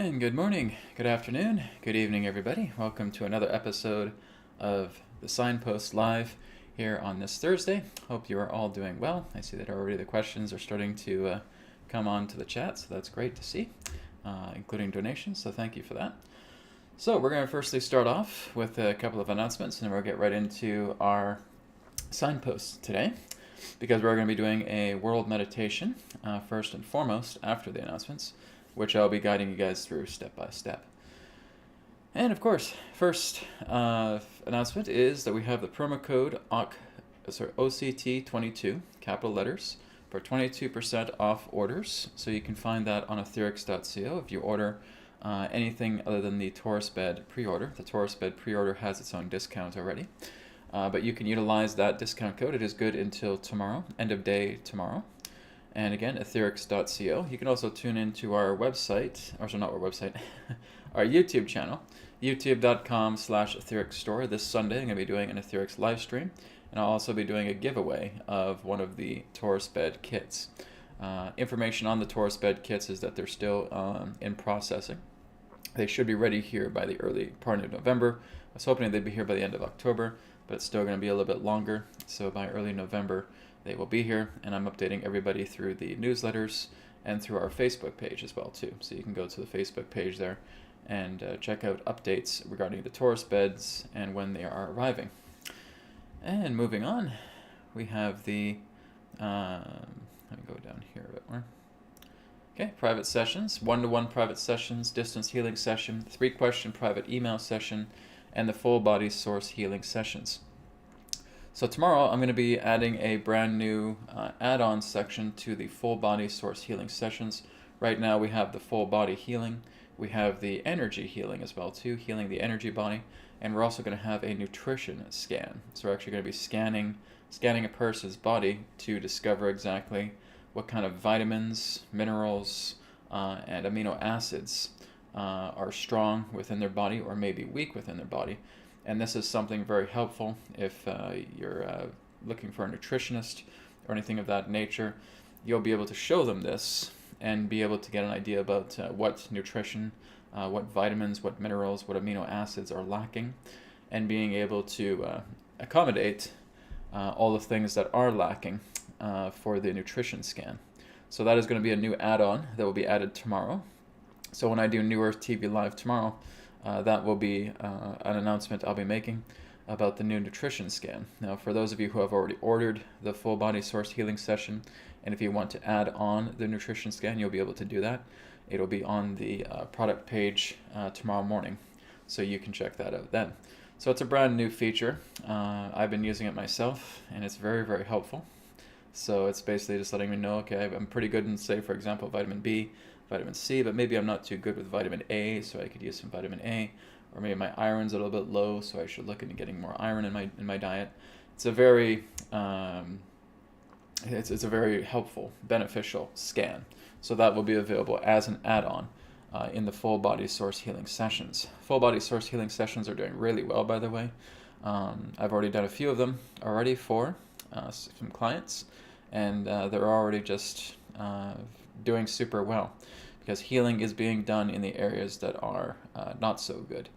And good morning, good afternoon, good evening, everybody. Welcome to another episode of the Signposts Live here on this Thursday. Hope you are all doing well. I see that already the questions are starting to come on to the chat, so that's great to see, including donations, so thank you for that. So we're going to firstly start off with a couple of announcements, and then we'll get right into our signposts today, because we're going to be doing a world meditation first and foremost after the announcements, which I'll be guiding you guys through step by step. And of course, first announcement is that we have the promo code OCT22, capital letters, for 22% off orders. So you can find that on etherics.co if you order anything other than the Taurus bed pre-order. The Taurus bed pre-order has its own discount already. But you can utilize that discount code. It is good until tomorrow, end of day tomorrow. And again, etherics.co. You can also tune into our website, or sorry, not our website, our YouTube channel, youtube.com/ethericsstore. This Sunday, I'm going to be doing an Etherics live stream, and I'll also be doing a giveaway of one of the Taurus bed kits. Information on the Taurus bed kits is that they're still in processing. They should be ready here by the early part of November. I was hoping they'd be here by the end of October, but it's still going to be a little bit longer. So by early November, they will be here, and I'm updating everybody through the newsletters and through our Facebook page as well too. So you can go to the Facebook page there and check out updates regarding the Taurus beds and when they are arriving. And moving on, we have the, let me go down here a bit more. Okay, private sessions, one-to-one private sessions, distance healing session, 3-question private email session, and the full body source healing sessions. So tomorrow I'm going to be adding a brand new add-on section to the full body source healing sessions. Right now we have the full body healing, we have the energy healing as well too, healing the energy body, and we're also going to have a nutrition scan. So we're actually going to be scanning a person's body to discover exactly what kind of vitamins, minerals, and amino acids are strong within their body or maybe weak within their body. And this is something very helpful if you're looking for a nutritionist or anything of that nature. You'll be able to show them this and be able to get an idea about what nutrition, what vitamins, what minerals, what amino acids are lacking, and being able to accommodate all the things that are lacking for the nutrition scan. So that is going to be a new add-on that will be added tomorrow. So when I do New Earth TV Live tomorrow, that will be an announcement I'll be making about the new nutrition scan. Now, for those of you who have already ordered the full body source healing session, and if you want to add on the nutrition scan, you'll be able to do that. It'll be on the product page tomorrow morning, so you can check that out then. So it's a brand new feature. I've been using it myself, and it's very, very helpful. So it's basically just letting me know, okay, I'm pretty good in, say, for example, vitamin B, vitamin C, but maybe I'm not too good with vitamin A, so I could use some vitamin A, or maybe my iron's a little bit low, so I should look into getting more iron in my diet. It's a very it's a very helpful, beneficial scan. So that will be available as an add-on in the full body source healing sessions. Full body source healing sessions are doing really well, by the way. I've already done a few of them already for some clients, and they're already just doing super well, because healing is being done in the areas that are not so good,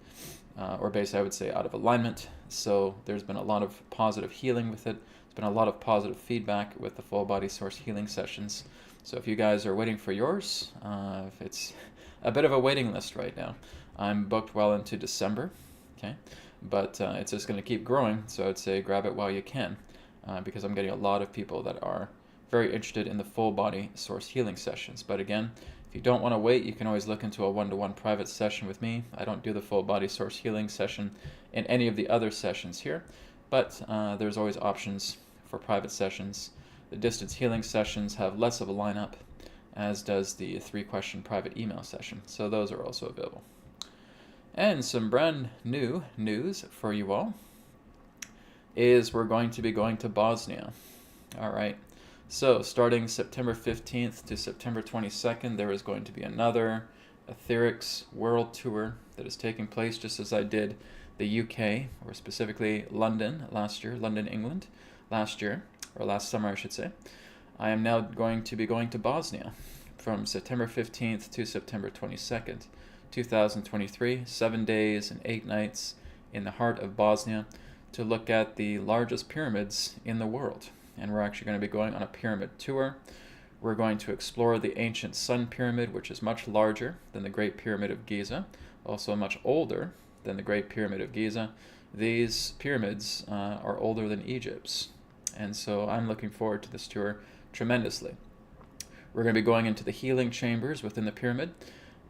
or basically I would say out of alignment. So there's been a lot of positive healing with it. There's been a lot of positive feedback with the full body source healing sessions. So if you guys are waiting for yours, it's a bit of a waiting list right now. I'm booked well into December, okay, but it's just going to keep growing. So I would say grab it while you can, because I'm getting a lot of people that are very interested in the full body source healing sessions. But again, if you don't want to wait, you can always look into a one-to-one private session with me. I don't do the full body source healing session in any of the other sessions here, but there's always options for private sessions. The distance healing sessions have less of a lineup, as does the 3-question private email session. So those are also available. And some brand new news for you all is we're going to be going to Bosnia. All right. So starting September 15th to September 22nd, there is going to be another Etherics World Tour that is taking place, just as I did the UK, or specifically London last year, London, England last year, or last summer I should say. I am now going to be going to Bosnia from September 15th to September 22nd. 2023, 7 days and 8 nights in the heart of Bosnia to look at the largest pyramids in the world. And we're actually going to be going on a pyramid tour. We're going to explore the ancient Sun Pyramid, which is much larger than the Great Pyramid of Giza, also much older than the Great Pyramid of Giza. These pyramids are older than Egypt's, and so I'm looking forward to this tour tremendously. We're going to be going into the healing chambers within the pyramid,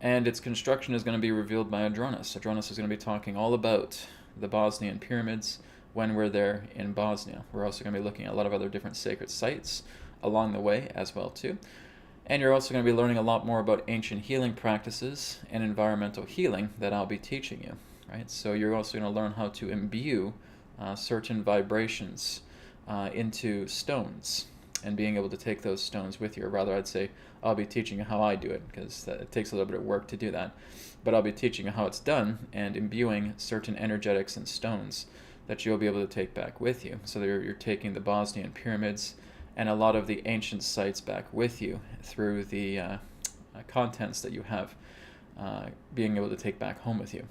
and its construction is going to be revealed by Adronis. Adronis is going to be talking all about the Bosnian pyramids when we're there in Bosnia. We're also going to be looking at a lot of other different sacred sites along the way as well too. And you're also going to be learning a lot more about ancient healing practices and environmental healing that I'll be teaching you, right? So you're also going to learn how to imbue certain vibrations into stones and being able to take those stones with you. Or rather, I'd say I'll be teaching you how I do it, because it takes a little bit of work to do that. But I'll be teaching you how it's done and imbuing certain energetics and stones that you'll be able to take back with you. So you're taking the Bosnian pyramids and a lot of the ancient sites back with you through the contents that you have, being able to take back home with you.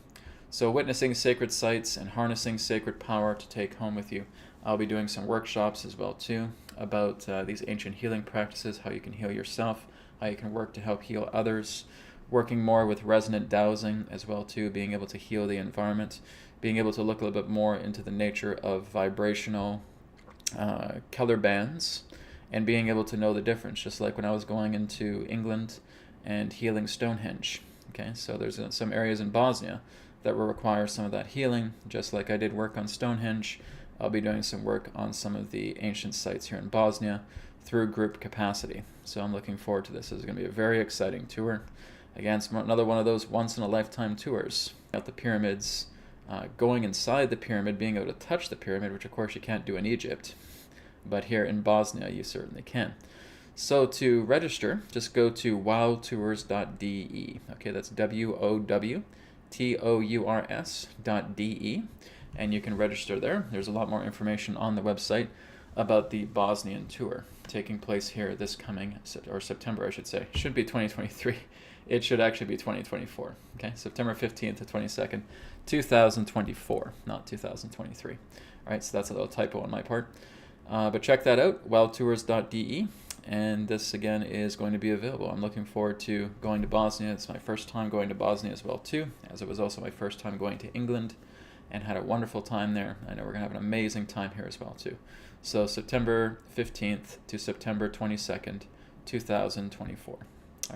So witnessing sacred sites and harnessing sacred power to take home with you. I'll be doing some workshops as well too about these ancient healing practices, how you can heal yourself, how you can work to help heal others, working more with resonant dowsing as well too, being able to heal the environment, being able to look a little bit more into the nature of vibrational color bands, and being able to know the difference, just like when I was going into England and healing Stonehenge. Okay, so there's some areas in Bosnia that will require some of that healing, just like I did work on Stonehenge. I'll be doing some work on some of the ancient sites here in Bosnia through group capacity. So I'm looking forward to this. This is going to be a very exciting tour. Again, it's another one of those once-in-a-lifetime tours. At the pyramids, going inside the pyramid, being able to touch the pyramid, which of course you can't do in Egypt, but here in Bosnia you certainly can. So to register, just go to wowtours.de. Okay, that's WOWTOURS.de, and you can register there. There's a lot more information on the website about the Bosnian tour taking place here this coming, or September I should say. It should be 2023. It should actually be 2024. Okay, September 15th to 22nd, 2024, not 2023. All right, so that's a little typo on my part. But check that out, wowtours.de, and this again is going to be available. I'm looking forward to going to Bosnia. It's my first time going to Bosnia as well too, as it was also my first time going to England, and had a wonderful time there. I know we're going to have an amazing time here as well too. So September 15th to September 22nd, 2024. All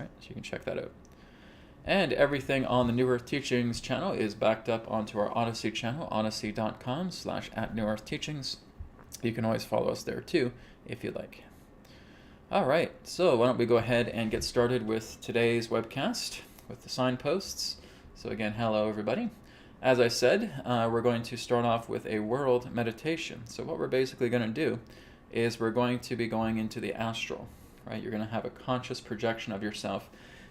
right, so you can check that out. And everything on the New Earth Teachings channel is backed up onto our Odyssey channel, odyssey.com/@NewEarthTeachings. You can always follow us there too, if you like. All right, so why don't we go ahead and get started with today's webcast with the signposts. So again, hello everybody. As I said, we're going to start off with a world meditation. So what we're basically going to do is we're going to be going into the astral, right? You're going to have a conscious projection of yourself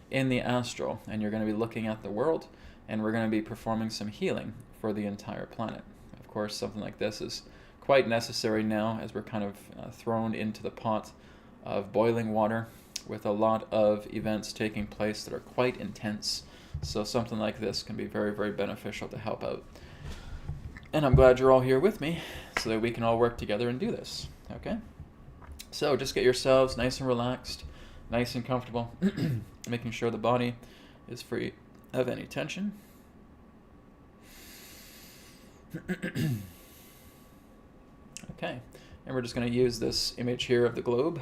in the astral, and you're going to be looking at the world, and we're going to be performing some healing for the entire planet. Of course, something like this is quite necessary now, as we're kind of thrown into the pot of boiling water with a lot of events taking place that are quite intense. So something like this can be very, very beneficial to help out. And I'm glad you're all here with me so that we can all work together and do this. Okay? So just get yourselves nice and relaxed, nice and comfortable, making sure the body is free of any tension. Okay, and we're just going to use this image here of the globe.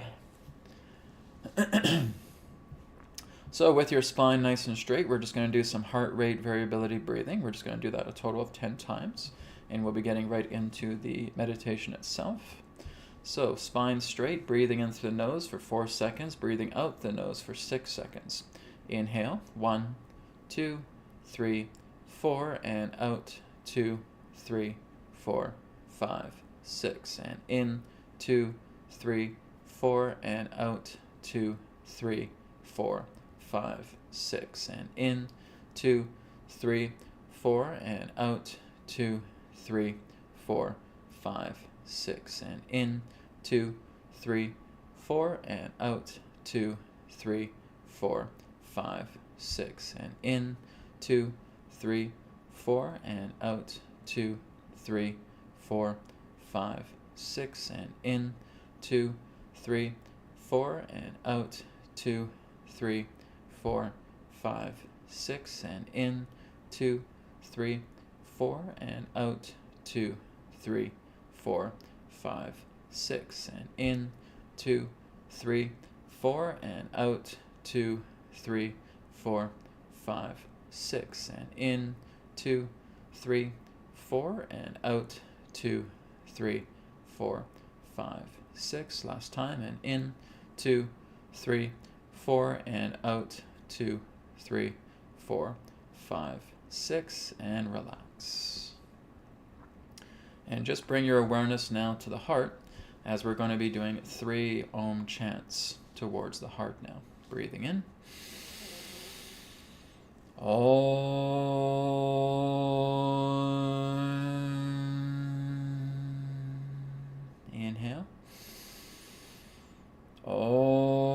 So with your spine nice and straight, we're just going to do some heart rate variability breathing. We're just going to do that a total of 10 times, and we'll be getting right into the meditation itself. So spine straight, breathing in through the nose for 4 seconds, breathing out the nose for 6 seconds. Inhale, 1, 2, 3, 4, and out, 2, 3, 4, 5, 6, and in, 2, 3, 4, and out, 2, 3, 4, 5, 6, and in, 2, 3, 4, and out, 2, 3, 4, 5, 6, and in, 2, 3, 4, and out, 2, 3, 4, 5, 6, and in, 2, 3, 4, and out, 2, 3, 4, 5, 6, and in, 2, 3, 4, and out, 2, 3, 4, 5, 6, and in, 2, 3, 4, and out, 2, 3, 4, 5, 6, and in, 2, 3, 4, and out, 2, 3, 4, 5, 6, and in, 2, 3, 4, and out, 2, 3, 4, 5, 6. Last time, and in, 2, 3, 4, and out, 2, 3, 4, 5, 6, and relax. And just bring your awareness now to the heart, as we're going to be doing 3 Om chants towards the heart now. Breathing in. Om. Inhale. Om.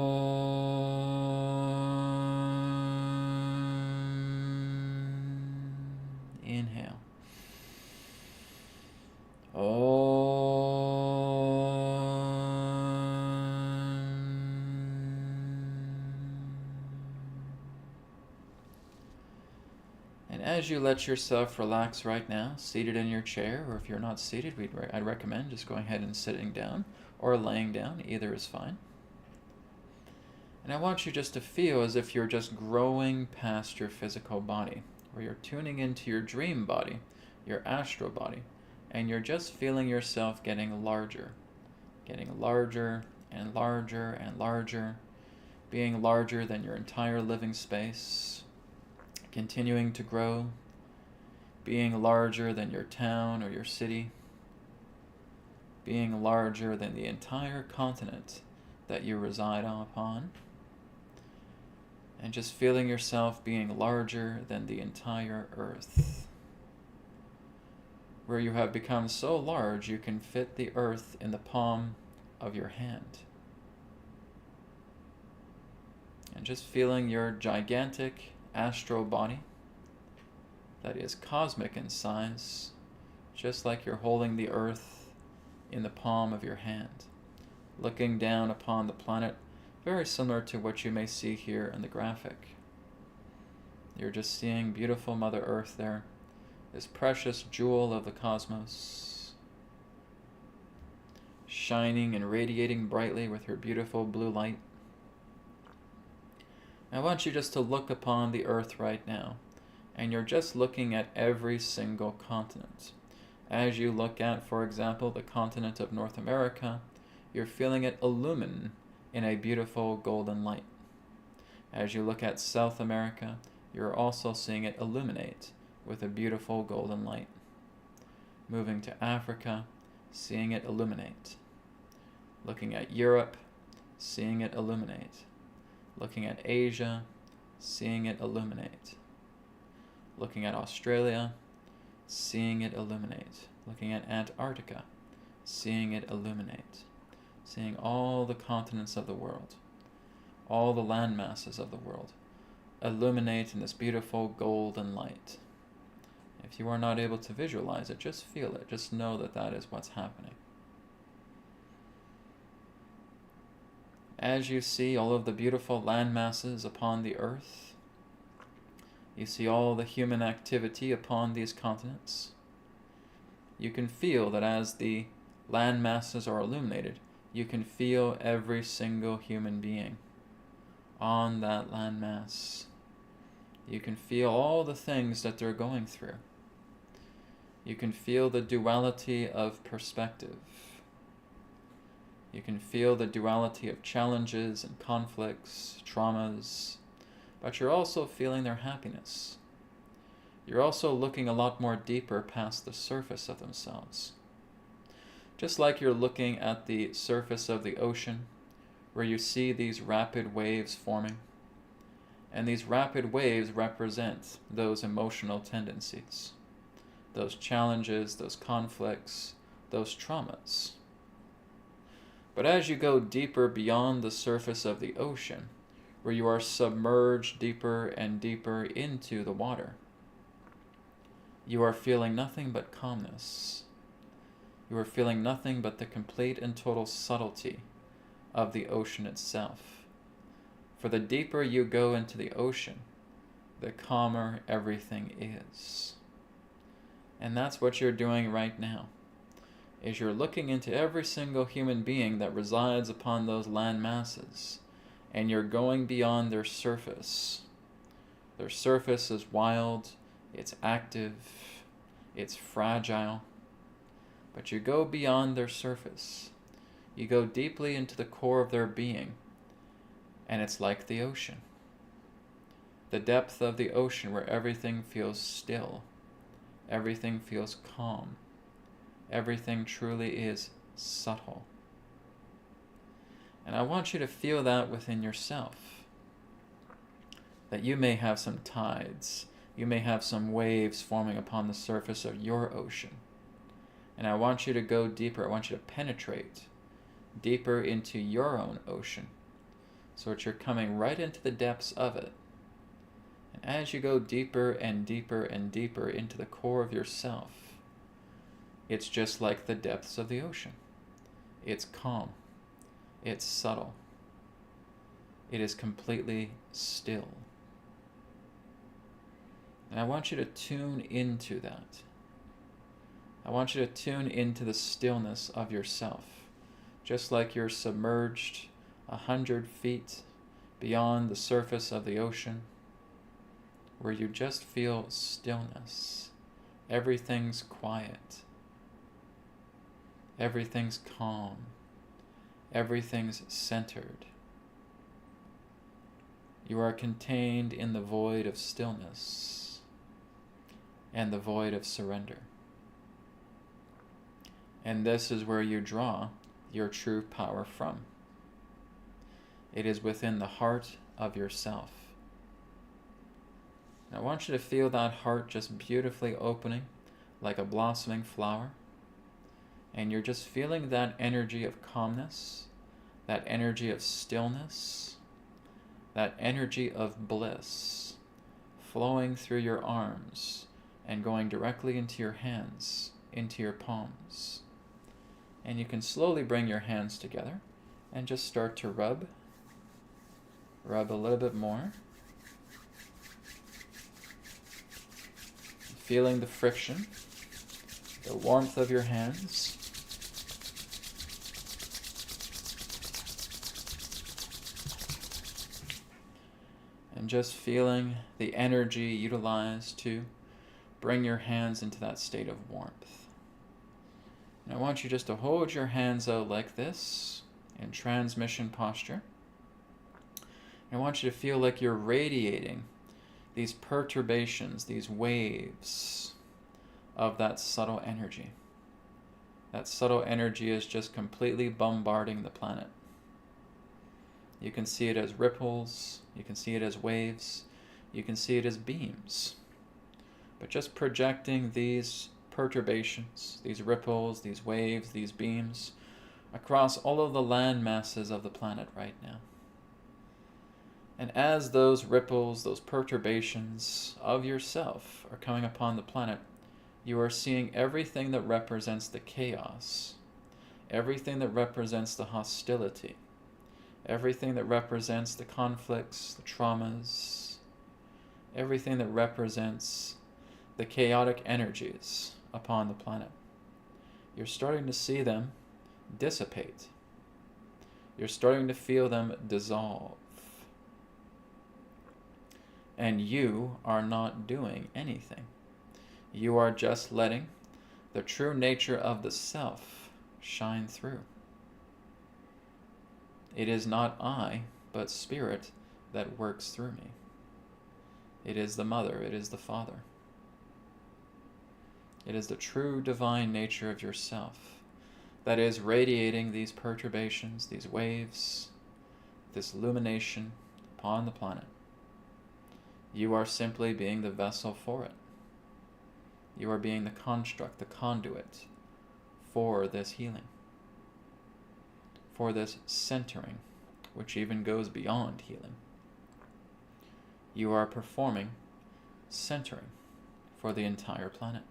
Inhale. And as you let yourself relax right now, seated in your chair, or if you're not seated, I'd recommend just going ahead and sitting down or laying down. Either is fine. And I want you just to feel as if you're just growing past your physical body, where you're tuning into your dream body, your astral body, and you're just feeling yourself getting larger and larger and larger, being larger than your entire living space, continuing to grow, being larger than your town or your city, being larger than the entire continent that you reside upon, and just feeling yourself being larger than the entire earth, where you have become so large you can fit the earth in the palm of your hand. And just feeling your gigantic astral body that is cosmic in size, just like you're holding the earth in the palm of your hand, looking down upon the planet, very similar to what you may see here in the graphic. You're just seeing beautiful Mother Earth there, this precious jewel of the cosmos, shining and radiating brightly with her beautiful blue light. I want you just to look upon the earth right now, and you're just looking at every single continent. As you look at, for example, the continent of North America, you're feeling it illumine in a beautiful golden light. As you look at South America, you're also seeing it illuminate with a beautiful golden light. Moving to Africa, seeing it illuminate. Looking at Europe, seeing it illuminate. Looking at Asia, seeing it illuminate. Looking at Australia, seeing it illuminate. Looking at Antarctica, seeing it illuminate. Seeing all the continents of the world, all the land masses of the world, illuminate in this beautiful golden light. If you are not able to visualize it, just feel it. Just know that that is what's happening. As you see all of the beautiful land masses upon the earth, you see all the human activity upon these continents, you can feel that as the land masses are illuminated, you can feel every single human being on that landmass. You can feel all the things that they're going through. You can feel the duality of perspective. You can feel the duality of challenges and conflicts, traumas, but you're also feeling their happiness. You're also looking a lot more deeper past the surface of themselves. Just like you're looking at the surface of the ocean, where you see these rapid waves forming, and these rapid waves represent those emotional tendencies, those challenges, those conflicts, those traumas. But as you go deeper beyond the surface of the ocean, where you are submerged deeper and deeper into the water. You are feeling nothing but calmness. You are feeling nothing but the complete and total subtlety of the ocean itself. For the deeper you go into the ocean, the calmer everything is. And that's what you're doing right now, is you're looking into every single human being that resides upon those land masses, and you're going beyond their surface. Their surface is wild, it's active, it's fragile, but you go beyond their surface. You go deeply into the core of their being, and it's like the ocean. The depth of the ocean where everything feels still, everything feels calm, everything truly is subtle. And I want you to feel that within yourself, that you may have some tides, you may have some waves forming upon the surface of your ocean. And I want you to go deeper, I want you to penetrate deeper into your own ocean, so that you're coming right into the depths of it. And as you go deeper and deeper and deeper into the core of yourself, it's just like the depths of the ocean. It's calm. It's subtle. It is completely still. And I want you to tune into that. I want you to tune into the stillness of yourself, just like you're submerged 100 feet beyond the surface of the ocean, where you just feel stillness. Everything's quiet. Everything's calm. Everything's centered. You are contained in the void of stillness and the void of surrender. And this is where you draw your true power from. It is within the heart of yourself. And I want you to feel that heart just beautifully opening like a blossoming flower. And you're just feeling that energy of calmness, that energy of stillness, that energy of bliss flowing through your arms and going directly into your hands, into your palms. And you can slowly bring your hands together and just start to rub a little bit more. Feeling the friction, the warmth of your hands. And just feeling the energy utilized to bring your hands into that state of warmth. And I want you just to hold your hands out like this in transmission posture. And I want you to feel like you're radiating these perturbations, these waves of that subtle energy. That subtle energy is just completely bombarding the planet. You can see it as ripples, you can see it as waves, you can see it as beams. But just projecting these perturbations, these ripples, these waves, these beams, across all of the land masses of the planet right now. And as those ripples, those perturbations of yourself are coming upon the planet, you are seeing everything that represents the chaos, everything that represents the hostility, everything that represents the conflicts, the traumas, everything that represents the chaotic energies upon the planet. You're starting to see them dissipate. You're starting to feel them dissolve. And you are not doing anything. You are just letting the true nature of the self shine through. It is not I, but spirit that works through me. It is the mother, it is the father. It is the true divine nature of yourself that is radiating these perturbations, these waves, this illumination upon the planet. You are simply being the vessel for it. You are being the construct, the conduit for this healing, for this centering, which even goes beyond healing. you are performing centering for the entire planet,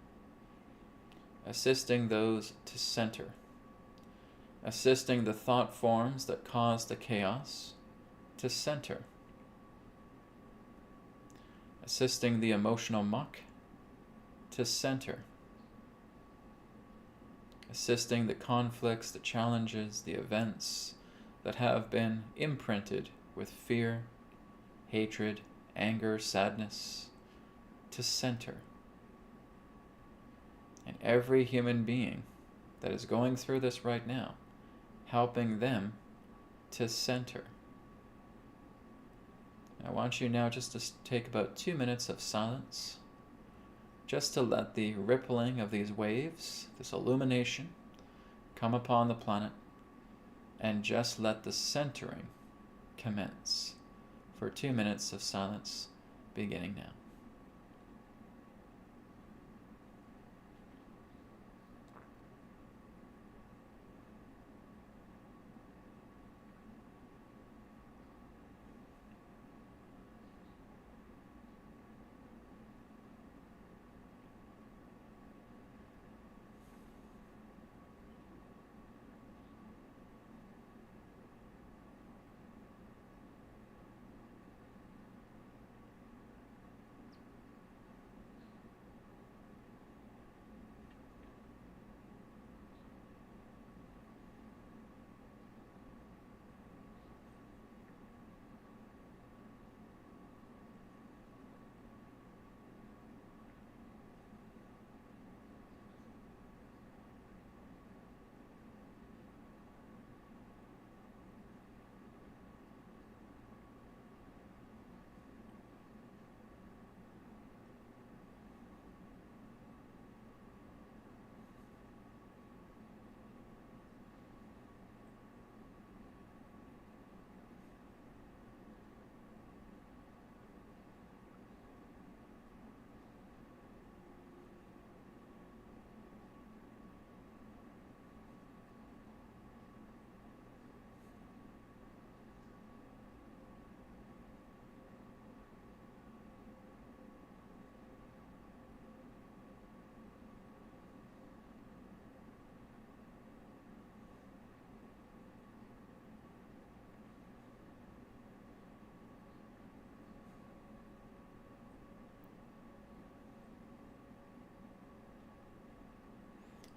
assisting those to center, assisting the thought forms that cause the chaos to center, assisting the emotional muck to center, assisting the conflicts, the challenges, the events that have been imprinted with fear, hatred, anger, sadness, to center. And every human being that is going through this right now, helping them to center. I want you now just to take about 2 minutes of silence, just to let the rippling of these waves, this illumination, come upon the planet, and just let the centering commence for 2 minutes of silence beginning now.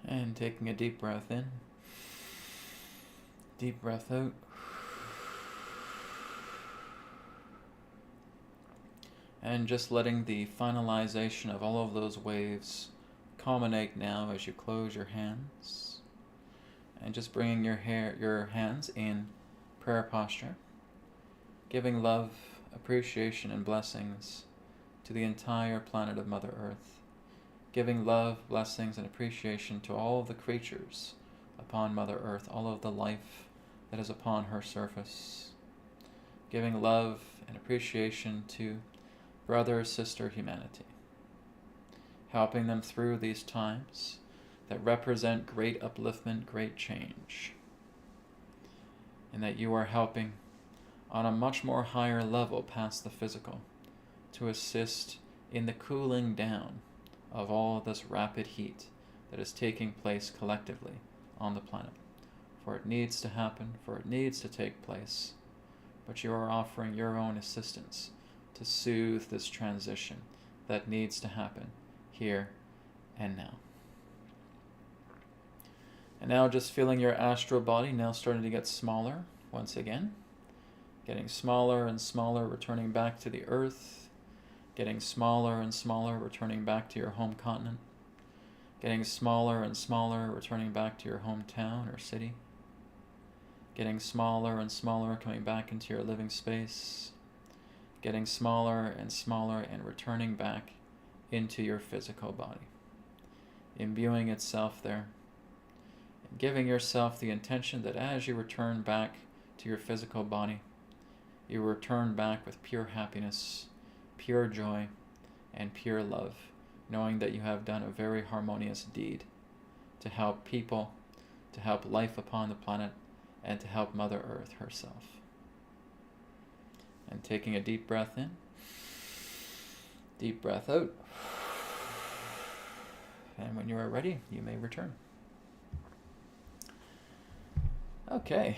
And taking a deep breath in, deep breath out. And just letting the finalization of all of those waves culminate now as you close your hands. And just bringing your hands in prayer posture, giving love, appreciation, and blessings to the entire planet of Mother Earth. Giving love, blessings, and appreciation to all of the creatures upon Mother Earth, all of the life that is upon her surface. Giving love and appreciation to brother or sister humanity. Helping them through these times that represent great upliftment, great change. And that you are helping on a much more higher level past the physical to assist in the cooling down of all this rapid heat that is taking place collectively on the planet. For it needs to happen, for it needs to take place, but you are offering your own assistance to soothe this transition that needs to happen here and now. And now just feeling your astral body now starting to get smaller once again, getting smaller and smaller, returning back to the earth, getting smaller and smaller, returning back to your home continent, getting smaller and smaller, returning back to your hometown or city, getting smaller and smaller, coming back into your living space, getting smaller and returning back into your physical body, imbuing itself there, and giving yourself the intention that as you return back to your physical body, you return back with pure happiness, pure joy, and pure love, knowing that you have done a very harmonious deed to help people, to help life upon the planet, and to help Mother Earth herself. And taking a deep breath in, Deep breath out. And when you are ready, you may return. Okay,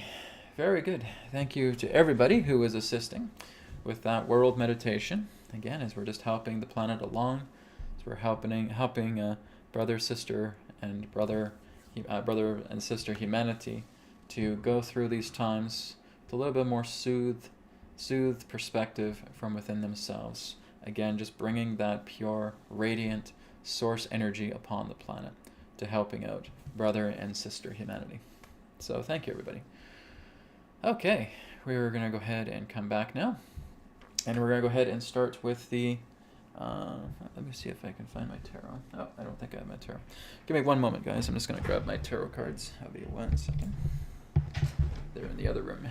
very good. Thank you to everybody who is assisting with that world meditation. Again, as we're just helping the planet along, as we're helping brother, sister, and brother and sister humanity to go through these times with a little bit more soothed perspective from within themselves. Again, just bringing that pure, radiant source energy upon the planet to helping out brother and sister humanity. So thank you, everybody. Okay, we're going to go ahead and come back now. And we're going to go ahead and start with the... let me see if I can find my tarot. Oh, I don't think I have my tarot. Give me one moment, guys. I'm just going to grab my tarot cards. I'll be 1 second. They're in the other room.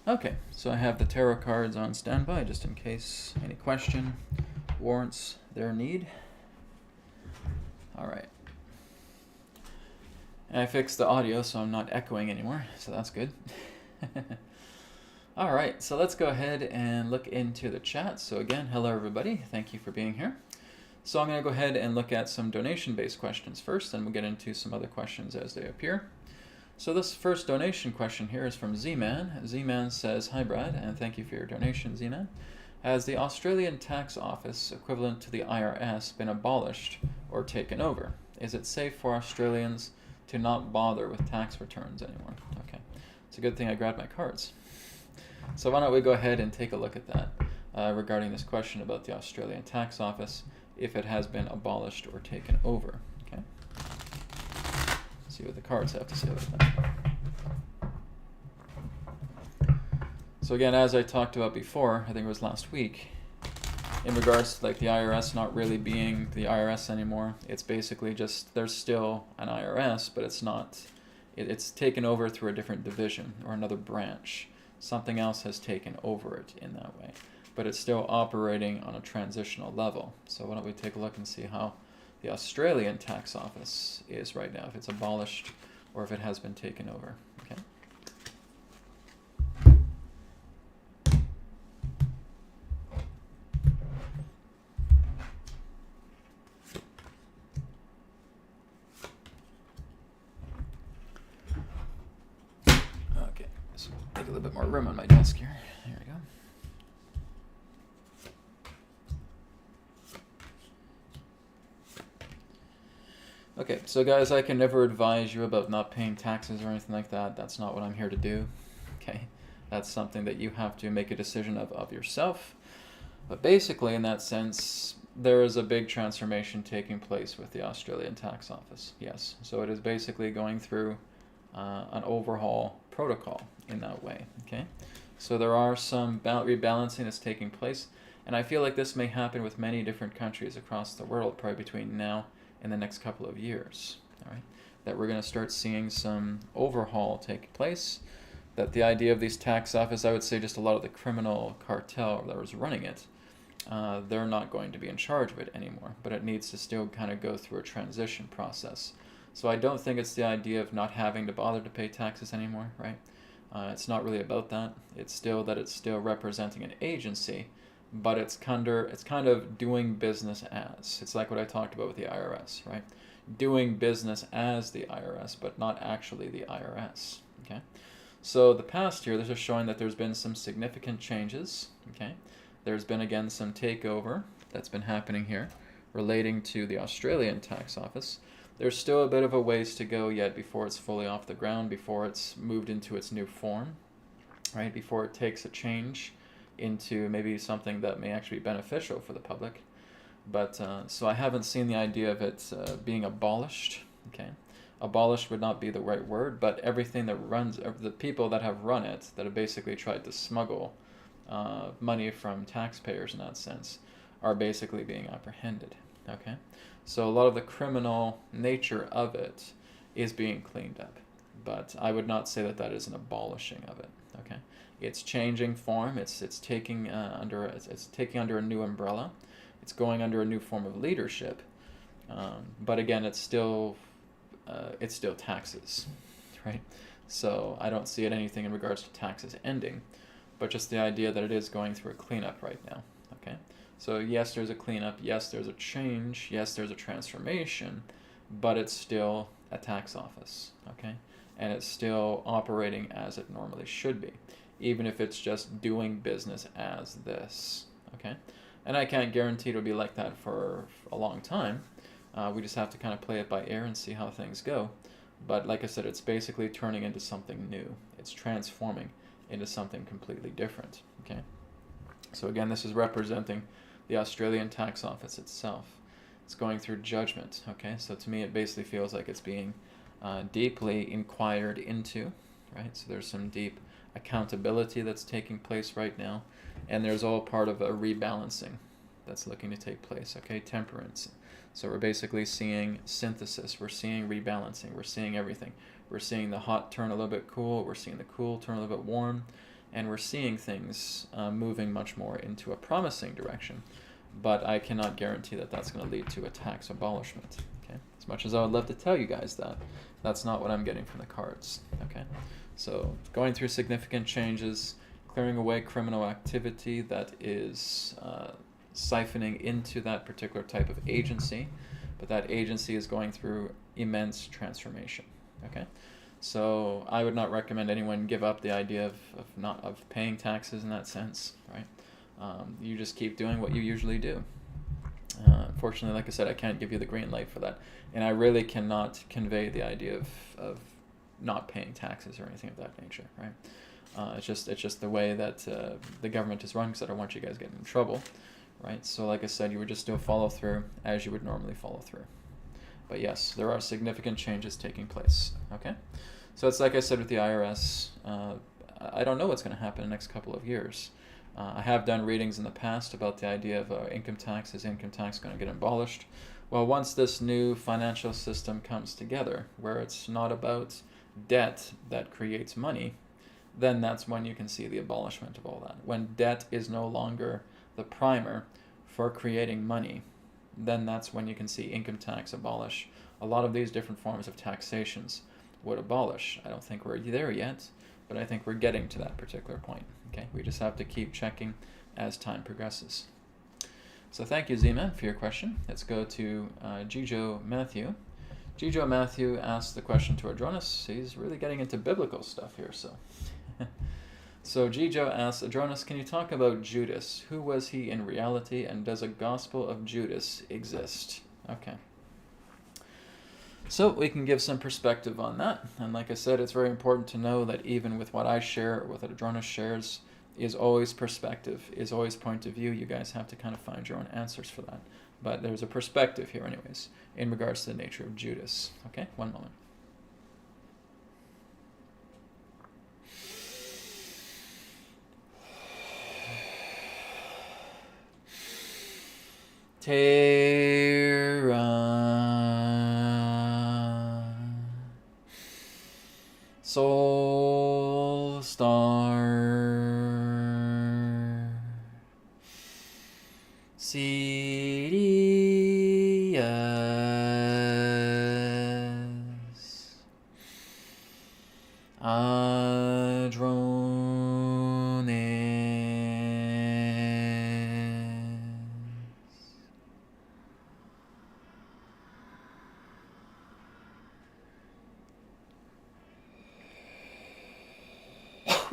Okay, so I have the tarot cards on standby just in case any question warrants their need. All right. And I fixed the audio so I'm not echoing anymore, so that's good. All right, so let's go ahead and look into the chat. So again, hello everybody. Thank you for being here. So I'm going to go ahead and look at some donation-based questions first, and we'll get into some other questions as they appear. So this first donation question here is from Z-Man. Z-Man says, "Hi Brad, and thank you for your donation, Z-Man. Has the Australian tax office, equivalent to the IRS, been abolished or taken over? Is it safe for Australians to not bother with tax returns anymore?" Okay, it's a good thing I grabbed my cards. So why don't we go ahead and take a look at that regarding this question about the Australian tax office, if it has been abolished or taken over. Okay. See what the cards have to say about that. So again, as I talked about before, I think it was last week, in regards to like the IRS not really being the IRS anymore, it's basically just, there's still an IRS, but it's not, it's taken over through a different division or another branch. Something else has taken over it in that way, but it's still operating on a transitional level. So why don't we take a look and see how the Australian tax office is right now, if it's abolished or if it has been taken over. Okay. Okay, so make a little bit more room on my desk here. There we go. Okay, so guys, I can never advise you about not paying taxes or anything like that. That's not what I'm here to do. Okay, that's something that you have to make a decision of yourself. But basically, in that sense, there is a big transformation taking place with the Australian tax office. Yes, so it is basically going through an overhaul protocol in that way. Okay, so there are some rebalancing that's taking place, and I feel like this may happen with many different countries across the world, probably between now in the next couple of years, all right, that we're going to start seeing some overhaul take place, that the idea of these tax office, I would say just a lot of the criminal cartel that was running it, they're not going to be in charge of it anymore, but it needs to still kind of go through a transition process. So I don't think it's the idea of not having to bother to pay taxes anymore, right? It's not really about that. It's still representing an agency, but it's kind of doing business as. It's like what I talked about with the IRS, right? Doing business as the IRS, but not actually the IRS, okay? So the past year, this is showing that there's been some significant changes, okay? There's been, again, some takeover that's been happening here relating to the Australian tax office. There's still a bit of a ways to go yet before it's fully off the ground, before it's moved into its new form, right? Before it takes a change into maybe something that may actually be beneficial for the public. But so I haven't seen the idea of it being abolished. Okay, abolished would not be the right word, but everything that runs, the people that have run it, that have basically tried to smuggle money from taxpayers in that sense, are basically being apprehended. Okay, so a lot of the criminal nature of it is being cleaned up. but I would not say that that is an abolishing of it. Okay, it's changing form. It's taking it's taking under a new umbrella. It's going under a new form of leadership. But again, it's still taxes, right? So I don't see it anything in regards to taxes ending, but just the idea that it is going through a cleanup right now. Okay, so yes, there's a cleanup. Yes, there's a change. Yes, there's a transformation, but it's still a tax office. Okay, and it's still operating as it normally should be, even if it's just doing business as this. Okay, and I can't guarantee it'll be like that for a long time. We just have to kind of play it by ear and see how things go. But like I said, it's basically turning into something new. It's transforming into something completely different. Okay. So again, this is representing the Australian tax office itself. It's going through judgment. Okay. So to me, it basically feels like it's being deeply inquired into, right? So there's some deep accountability that's taking place right now, and there's all part of a rebalancing that's looking to take place. Okay. Temperance. So we're basically seeing synthesis, we're seeing rebalancing, we're seeing everything. We're seeing the hot turn a little bit cool, we're seeing the cool turn a little bit warm, and we're seeing things moving much more into a promising direction. But I cannot guarantee that that's going to lead to a tax abolishment. Okay? As much as I would love to tell you guys that, that's not what I'm getting from the cards. Okay? So going through significant changes, clearing away criminal activity that is siphoning into that particular type of agency, but that agency is going through immense transformation. Okay, so I would not recommend anyone give up the idea of paying taxes in that sense, right? You just keep doing what you usually do. Unfortunately, like I said, I can't give you the green light for that, and I really cannot convey the idea of not paying taxes or anything of that nature, right? It's just the way that the government is run, because I don't want you guys getting in trouble. Right, so like I said, you would just do a follow through as you would normally follow through. But yes, there are significant changes taking place. Okay, so it's like I said with the IRS. I don't know what's going to happen in the next couple of years. I have done readings in the past about the idea of income tax. Is income tax going to get abolished? Well, once this new financial system comes together, where it's not about debt that creates money, then that's when you can see the abolishment of all that. When debt is no longer the primer for creating money, then that's when you can see income tax abolish. A lot of these different forms of taxations would abolish. I don't think we're there yet, but I think we're getting to that particular point. Okay, we just have to keep checking as time progresses. So thank you, Z-Man, for your question. Let's go to Gijo Matthew. Gijo Matthew asked the question to Adronis. He's really getting into biblical stuff here, so... So Gijo asks, Adronis, can you talk about Judas? Who was he in reality, and does a Gospel of Judas exist? Okay. So we can give some perspective on that. And like I said, it's very important to know that even with what I share, or what Adronis shares, is always perspective, is always point of view. You guys have to kind of find your own answers for that. But there's a perspective here anyways, in regards to the nature of Judas. Okay, one moment. Terra Soul Star Sirius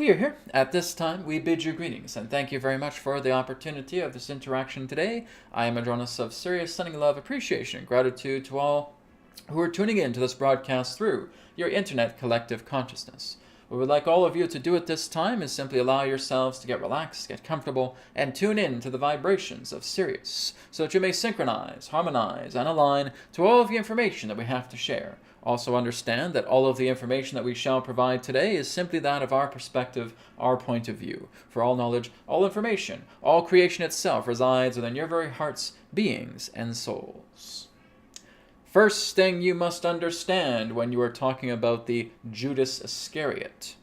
We are here. At this time, we bid you greetings, and thank you very much for the opportunity of this interaction today. I am Adronis of Sirius, sending love, appreciation, and gratitude to all who are tuning in to this broadcast through your internet collective consciousness. What we would like all of you to do at this time is simply allow yourselves to get relaxed, get comfortable, and tune in to the vibrations of Sirius, so that you may synchronize, harmonize, and align to all of the information that we have to share. Also understand that all of the information that we shall provide today is simply that of our perspective, our point of view. For all knowledge, all information, all creation itself resides within your very hearts, beings, and souls. First thing you must understand when you are talking about the Judas Iscariot,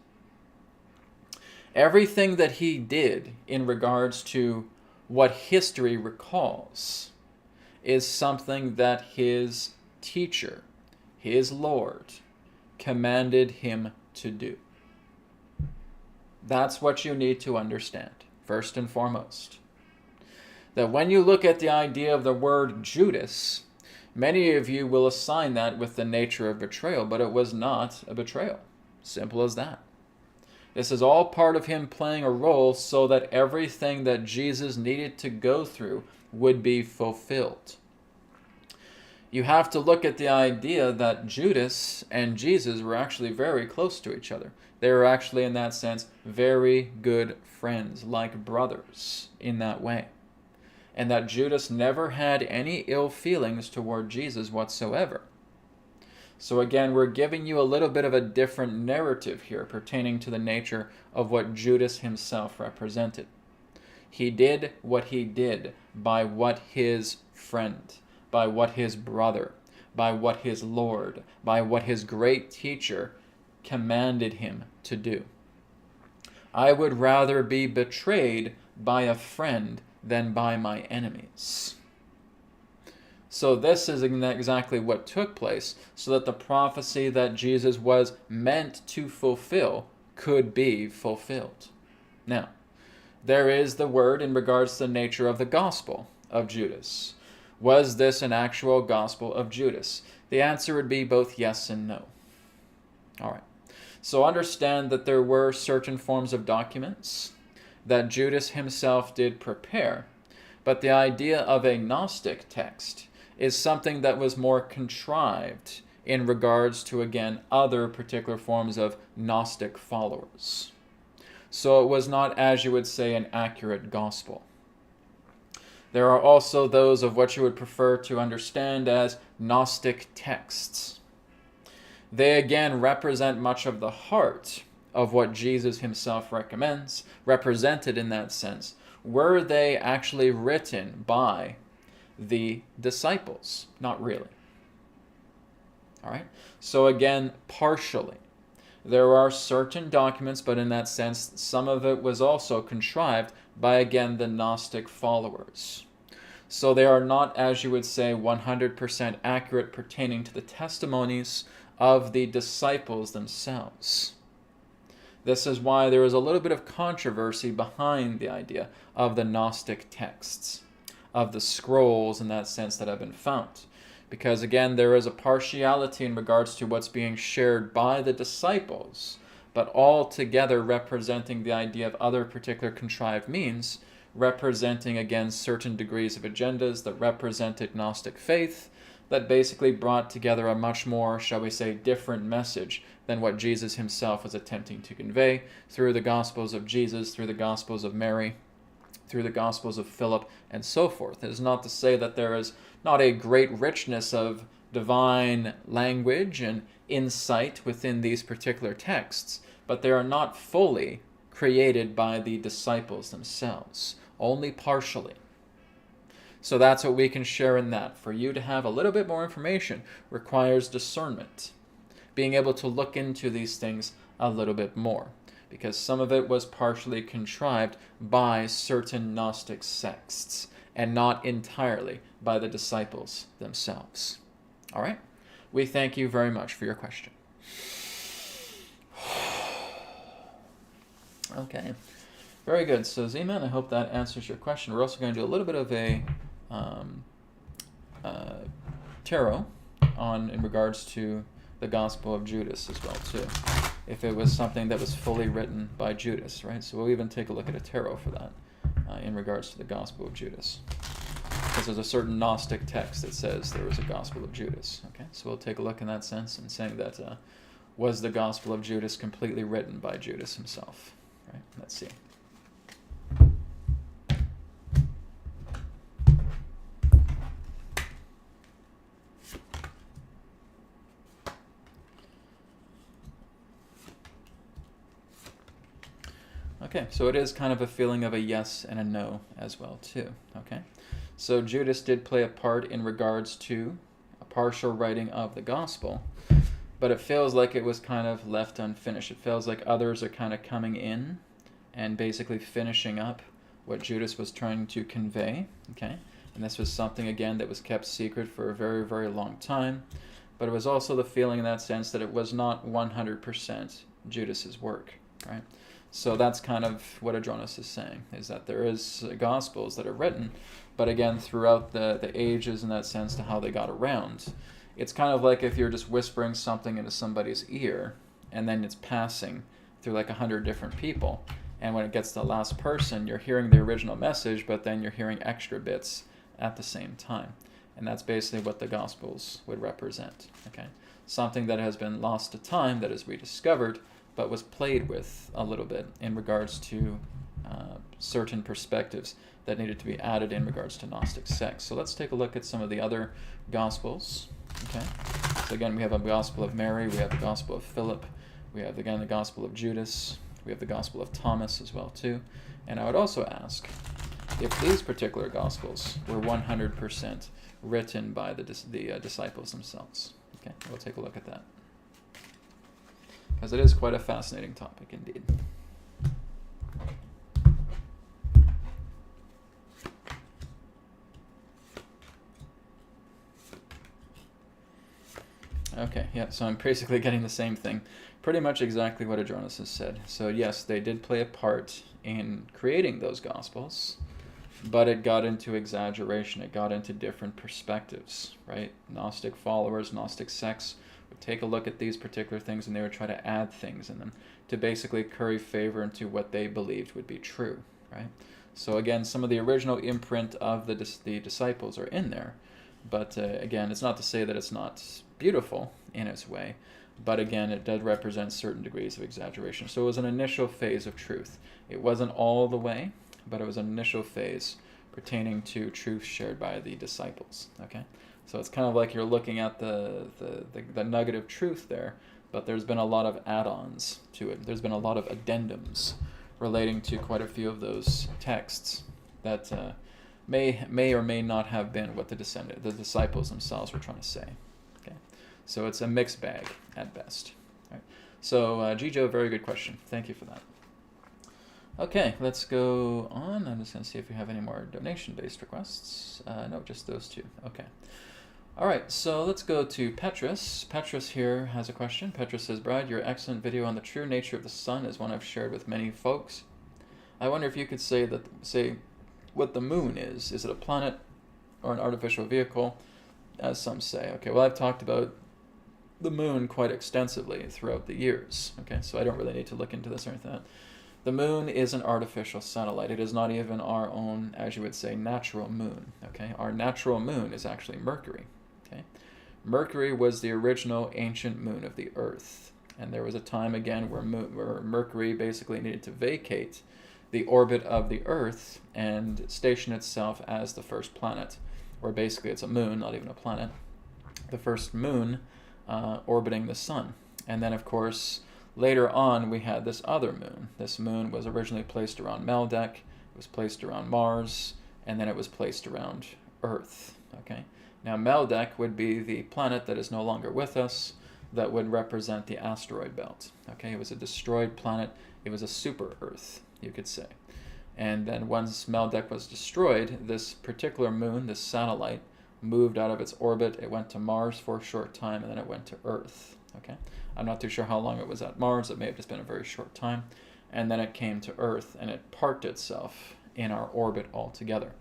everything that he did in regards to what history recalls is something that his teacher, his Lord, commanded him to do. That's what you need to understand, first and foremost. That when you look at the idea of the word Judas, many of you will assign that with the nature of betrayal, but it was not a betrayal. Simple as that. This is all part of him playing a role so that everything that Jesus needed to go through would be fulfilled. You have to look at the idea that Judas and Jesus were actually very close to each other. They were actually, in that sense, very good friends, like brothers in that way. And that Judas never had any ill feelings toward Jesus whatsoever. So again, we're giving you a little bit of a different narrative here pertaining to the nature of what Judas himself represented. He did what he did by what his friend, by what his brother, by what his Lord, by what his great teacher commanded him to do. I would rather be betrayed by a friend than by my enemies. So this is exactly what took place, so that the prophecy that Jesus was meant to fulfill could be fulfilled. Now, there is the word in regards to the nature of the gospel of Judas. Was this an actual gospel of Judas? The answer would be both yes and no. All right. So understand that there were certain forms of documents that Judas himself did prepare, but the idea of a Gnostic text is something that was more contrived in regards to, again, other particular forms of Gnostic followers. So it was not, as you would say, an accurate gospel. There are also those of what you would prefer to understand as Gnostic texts. They again represent much of the heart of what Jesus himself represented in that sense. Were they actually written by the disciples? Not really. All right? So again, partially. There are certain documents, but in that sense, some of it was also contrived by, again, the Gnostic followers. So they are not, as you would say, 100% accurate pertaining to the testimonies of the disciples themselves. This is why there is a little bit of controversy behind the idea of the Gnostic texts, of the scrolls in that sense that have been found. Because again, there is a partiality in regards to what's being shared by the disciples, but all together representing the idea of other particular contrived means, representing again certain degrees of agendas that represented Gnostic faith, that basically brought together a much more, shall we say, different message than what Jesus himself was attempting to convey through the Gospels of Jesus, through the Gospels of Mary, through the Gospels of Philip, and so forth. It is not to say that there is not a great richness of divine language and insight within these particular texts, but they are not fully created by the disciples themselves, only partially. So that's what we can share in that. For you to have a little bit more information requires discernment, being able to look into these things a little bit more, because some of it was partially contrived by certain Gnostic sects and not entirely by the disciples themselves. All right? We thank you very much for your question. Okay. Very good. So, Z-Man, I hope that answers your question. We're also going to do a little bit of a tarot in regards to the Gospel of Judas as well, too. If it was something that was fully written by Judas, right? So we'll even take a look at a tarot for that in regards to the Gospel of Judas. Because there's a certain Gnostic text that says there was a Gospel of Judas. Okay, so we'll take a look in that sense and saying that was the Gospel of Judas completely written by Judas himself? Right? Let's see. Okay, so it is kind of a feeling of a yes and a no as well, too. Okay, so Judas did play a part in regards to a partial writing of the gospel, but it feels like it was kind of left unfinished. It feels like others are kind of coming in and basically finishing up what Judas was trying to convey, okay? And this was something, again, that was kept secret for a very, very long time, but it was also the feeling in that sense that it was not 100% Judas's work, right? So that's kind of what Adronis is saying, is that there is Gospels that are written, but again, throughout the ages in that sense to how they got around, it's kind of like if you're just whispering something into somebody's ear, and then it's passing through like 100 different people, and when it gets to the last person, you're hearing the original message, but then you're hearing extra bits at the same time. And that's basically what the Gospels would represent, okay? Something that has been lost to time, that is rediscovered, but was played with a little bit in regards to certain perspectives that needed to be added in regards to Gnostic sects. So let's take a look at some of the other Gospels, okay? So again, we have a Gospel of Mary, we have the Gospel of Philip, we have, again, the Gospel of Judas, we have the Gospel of Thomas as well, too. And I would also ask if these particular Gospels were 100% written by the disciples themselves. Okay, we'll take a look at that, because it is quite a fascinating topic indeed. Okay, yeah, so I'm basically getting the same thing. Pretty much exactly what Adronis has said. So yes, they did play a part in creating those Gospels, but it got into exaggeration. It got into different perspectives, right? Gnostic followers, Gnostic sects would take a look at these particular things, and they would try to add things in them to basically curry favor into what they believed would be true, right? So again, some of the original imprint of the disciples are in there, but again, it's not to say that it's not beautiful in its way, but again, it does represent certain degrees of exaggeration. So it was an initial phase of truth. It wasn't all the way, but it was an initial phase pertaining to truth shared by the disciples, okay? So it's kind of like you're looking at the nugget of truth there, but there's been a lot of add-ons to it. There's been a lot of addendums relating to quite a few of those texts that may or may not have been what the disciples themselves were trying to say. Okay, so it's a mixed bag at best. All right. So Gijo, very good question. Thank you for that. Okay, let's go on. I'm just going to see if we have any more donation-based requests. No, just those two. Okay. All right, so let's go to Petrus. Petrus here has a question. Petrus says, Brad, your excellent video on the true nature of the sun is one I've shared with many folks. I wonder if you could say what the moon is. Is it a planet or an artificial vehicle, as some say? Okay, well, I've talked about the moon quite extensively throughout the years. Okay, so I don't really need to look into this or anything like that. The moon is an artificial satellite. It is not even our own, as you would say, natural moon. Okay, our natural moon is actually Mercury. Okay, Mercury was the original ancient moon of the Earth, and there was a time again where Mercury basically needed to vacate the orbit of the Earth and station itself as the first planet, or basically it's a moon, not even a planet, the first moon orbiting the sun. And then, of course, later on, we had this other moon. This moon was originally placed around Meldeck, it was placed around Mars, and then it was placed around Earth. Okay. Now, Meldeck would be the planet that is no longer with us, that would represent the asteroid belt. Okay, it was a destroyed planet. It was a super Earth, you could say. And then once Meldeck was destroyed, this particular moon, this satellite, moved out of its orbit. It went to Mars for a short time, and then it went to Earth. Okay, I'm not too sure how long it was at Mars. It may have just been a very short time. And then it came to Earth, and it parked itself in our orbit altogether.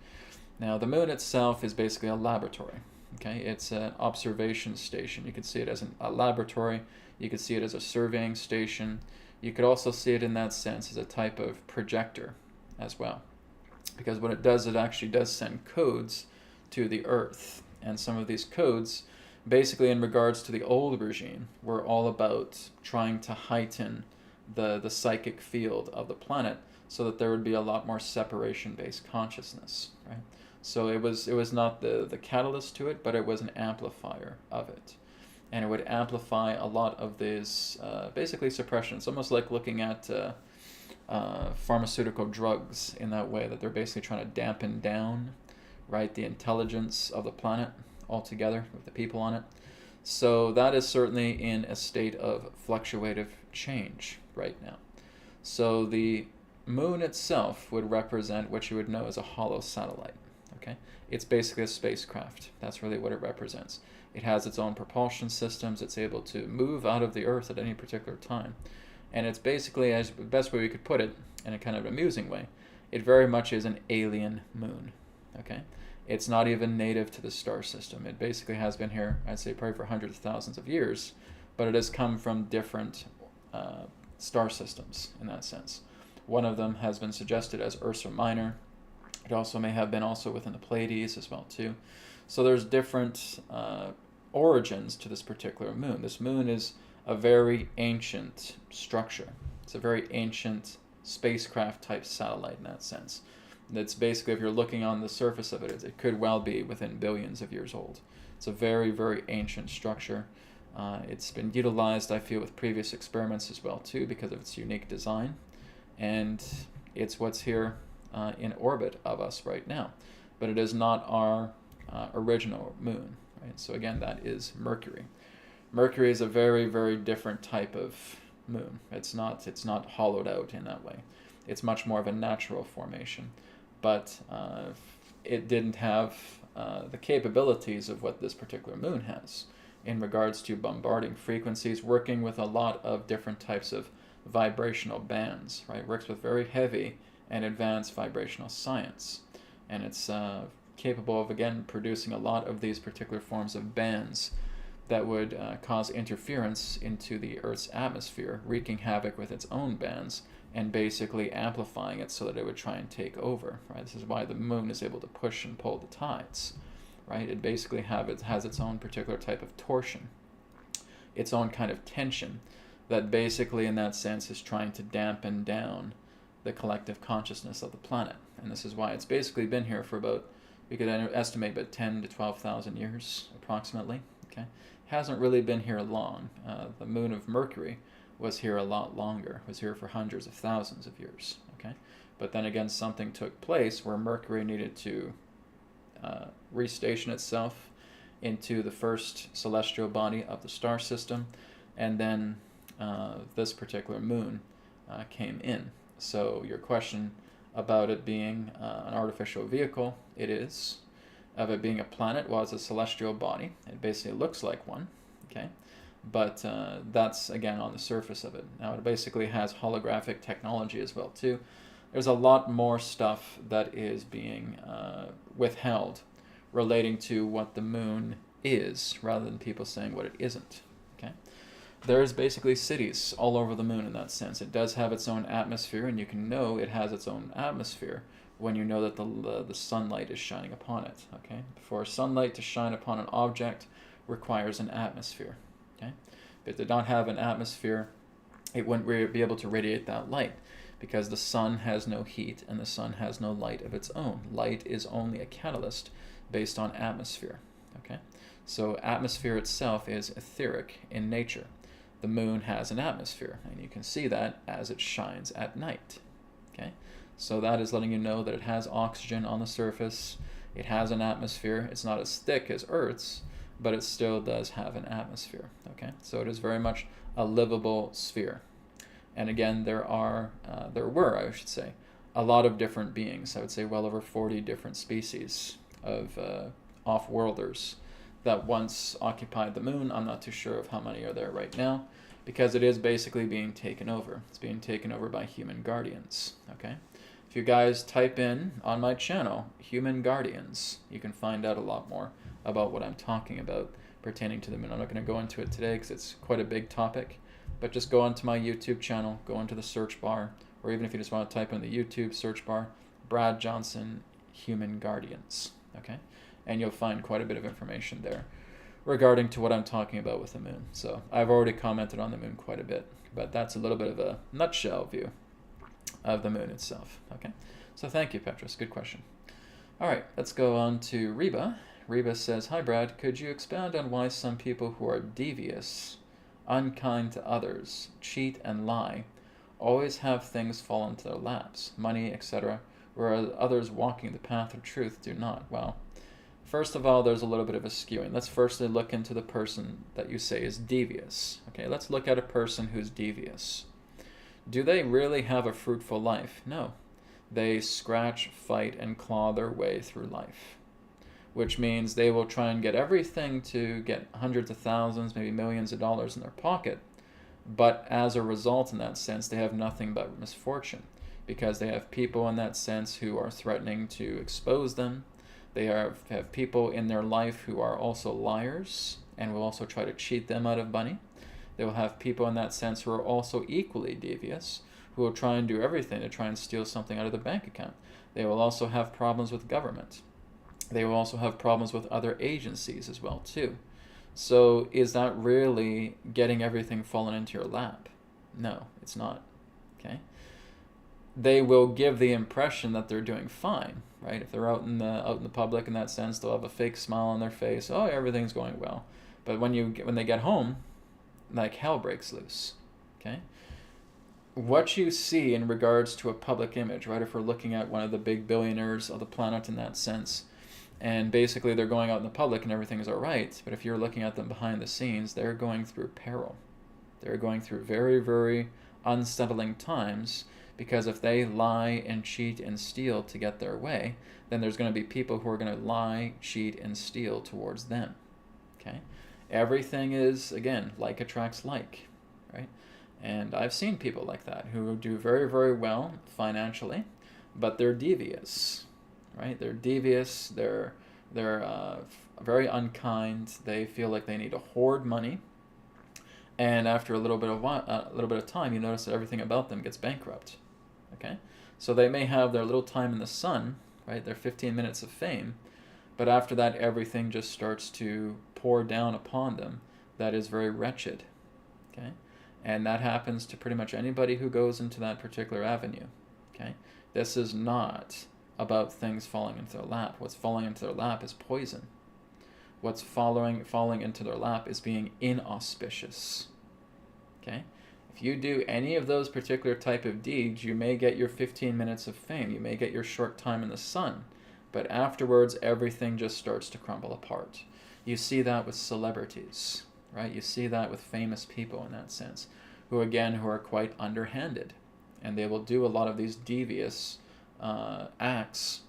Now, the moon itself is basically a laboratory. Okay, it's an observation station. You could see it as a laboratory. You could see it as a surveying station. You could also see it in that sense as a type of projector as well. Because what it does, it actually does send codes to the Earth. And some of these codes, basically in regards to the old regime, were all about trying to heighten the psychic field of the planet so that there would be a lot more separation-based consciousness, right? So it was not the catalyst to it, but it was an amplifier of it. And it would amplify a lot of these basically suppression. It's almost like looking at pharmaceutical drugs in that way, that they're basically trying to dampen down, right, the intelligence of the planet, altogether with the people on it. So that is certainly in a state of fluctuative change right now. So the moon itself would represent what you would know as a hollow satellite. Okay, it's basically a spacecraft. That's really what it represents. It has its own propulsion systems. It's able to move out of the Earth at any particular time. And it's basically, as the best way we could put it, in a kind of amusing way, it very much is an alien moon. Okay, it's not even native to the star system. It basically has been here, I'd say, probably for hundreds of thousands of years, but it has come from different star systems in that sense. One of them has been suggested as Ursa Minor. It also may have been also within the Pleiades as well too. So there's different origins to this particular moon. This moon is a very ancient structure. It's a very ancient spacecraft type satellite in that sense. That's basically, if you're looking on the surface of it, it could well be within billions of years old. It's a very, very ancient structure. It's been utilized, I feel, with previous experiments as well too, because of its unique design. And it's what's here in orbit of us right now. But it is not our original moon, right? So again, that is Mercury. Mercury is a very, very different type of moon. It's not hollowed out in that way. It's much more of a natural formation. But it didn't have the capabilities of what this particular moon has in regards to bombarding frequencies, working with a lot of different types of vibrational bands, right? Works with very heavy and advanced vibrational science. And it's capable of, again, producing a lot of these particular forms of bands that would cause interference into the Earth's atmosphere, wreaking havoc with its own bands, and basically amplifying it so that it would try and take over, right? This is why the moon is able to push and pull the tides, right? It basically has its own particular type of torsion, its own kind of tension that basically, in that sense, is trying to dampen down the collective consciousness of the planet. And this is why it's basically been here for about, we could estimate about 10 to 12,000 years, approximately, okay? Hasn't really been here long. The moon of Mercury was here a lot longer, was here for hundreds of thousands of years, okay? But then again, something took place where Mercury needed to restation itself into the first celestial body of the star system, and then this particular moon came in. So your question about it being an artificial vehicle, it is. Of it being a planet, well, it's a celestial body. It basically looks like one, okay? But that's, again, on the surface of it. Now, it basically has holographic technology as well, too. There's a lot more stuff that is being withheld relating to what the moon is, rather than people saying what it isn't, okay? There's basically cities all over the moon in that sense. It does have its own atmosphere, and you can know it has its own atmosphere when you know that the sunlight is shining upon it, okay? For sunlight to shine upon an object requires an atmosphere, okay? If it did not have an atmosphere, it wouldn't be able to radiate that light, because the sun has no heat and the sun has no light of its own. Light is only a catalyst based on atmosphere, okay? So atmosphere itself is etheric in nature. The moon has an atmosphere, and you can see that as it shines at night, okay? So that is letting you know that it has oxygen on the surface. It has an atmosphere. It's not as thick as Earth's, but it still does have an atmosphere, okay? So it is very much a livable sphere. And again, there were, I should say, a lot of different beings. I would say well over 40 different species of off-worlders that once occupied the moon. I'm not too sure of how many are there right now, because it is basically being taken over. It's being taken over by human guardians, okay? If you guys type in on my channel, human guardians, you can find out a lot more about what I'm talking about pertaining to the moon. I'm not going to go into it today because it's quite a big topic, but just go onto my YouTube channel, go into the search bar, or even if you just want to type in the YouTube search bar, Brad Johnson, human guardians, okay? And you'll find quite a bit of information there regarding to what I'm talking about with the moon. So I've already commented on the moon quite a bit, but that's a little bit of a nutshell view of the moon itself, okay? So thank you, Petrus. Good question. All right, let's go on to Reba. Reba says, "Hi, Brad. Could you expound on why some people who are devious, unkind to others, cheat and lie, always have things fall into their laps, money, etc., whereas others walking the path of truth do not?" Well, First of all, there's a little bit of a skewing. Let's firstly look into the person that you say is devious. Okay, let's look at a person who's devious. Do they really have a fruitful life? No. They scratch, fight, and claw their way through life, which means they will try and get everything to get hundreds of thousands, maybe millions of dollars in their pocket. But as a result, in that sense, they have nothing but misfortune, because they have people in that sense who are threatening to expose them. They have people in their life who are also liars and will also try to cheat them out of money. They will have people in that sense who are also equally devious, who will try and do everything to try and steal something out of the bank account. They will also have problems with government. They will also have problems with other agencies as well, too. So is that really getting everything fallen into your lap? No, it's not. Okay? They will give the impression that they're doing fine, right? If they're out in the public in that sense, they'll have a fake smile on their face. Oh, everything's going well. But when they get home, like hell breaks loose. Okay? What you see in regards to a public image, right? If we're looking at one of the big billionaires of the planet in that sense, and basically they're going out in the public and everything is all right, but if you're looking at them behind the scenes, they're going through peril. They're going through very, very unsettling times, because if they lie and cheat and steal to get their way, then there's going to be people who are going to lie, cheat, and steal towards them. Okay? Everything is, again, like attracts like, right? And I've seen people like that who do very, very well financially, but they're devious, right? They're devious, they're very unkind, they feel like they need to hoard money, and after a little bit of time, you notice that everything about them gets bankrupt. Okay? So they may have their little time in the sun, right? Their 15 minutes of fame, but after that, everything just starts to pour down upon them that is very wretched. Okay? And that happens to pretty much anybody who goes into that particular avenue. Okay? This is not about things falling into their lap. What's falling into their lap is poison. What's falling into their lap is being inauspicious. Okay? If you do any of those particular type of deeds, you may get your 15 minutes of fame. You may get your short time in the sun. But afterwards, everything just starts to crumble apart. You see that with celebrities, right? You see that with famous people in that sense, who are quite underhanded. And they will do a lot of these devious acts,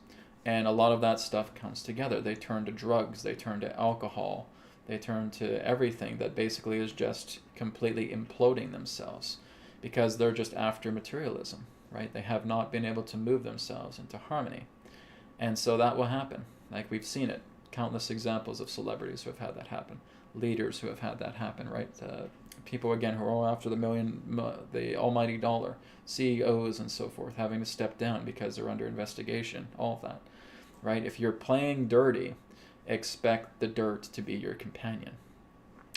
and a lot of that stuff comes together. They turn to drugs, they turn to alcohol, they turn to everything that basically is just completely imploding themselves, because they're just after materialism, right? They have not been able to move themselves into harmony. And so that will happen. Like, we've seen it. Countless examples of celebrities who have had that happen. Leaders who have had that happen, right? People, again, who are all after the almighty dollar. CEOs and so forth having to step down because they're under investigation. All of that, right? If you're playing dirty, expect the dirt to be your companion.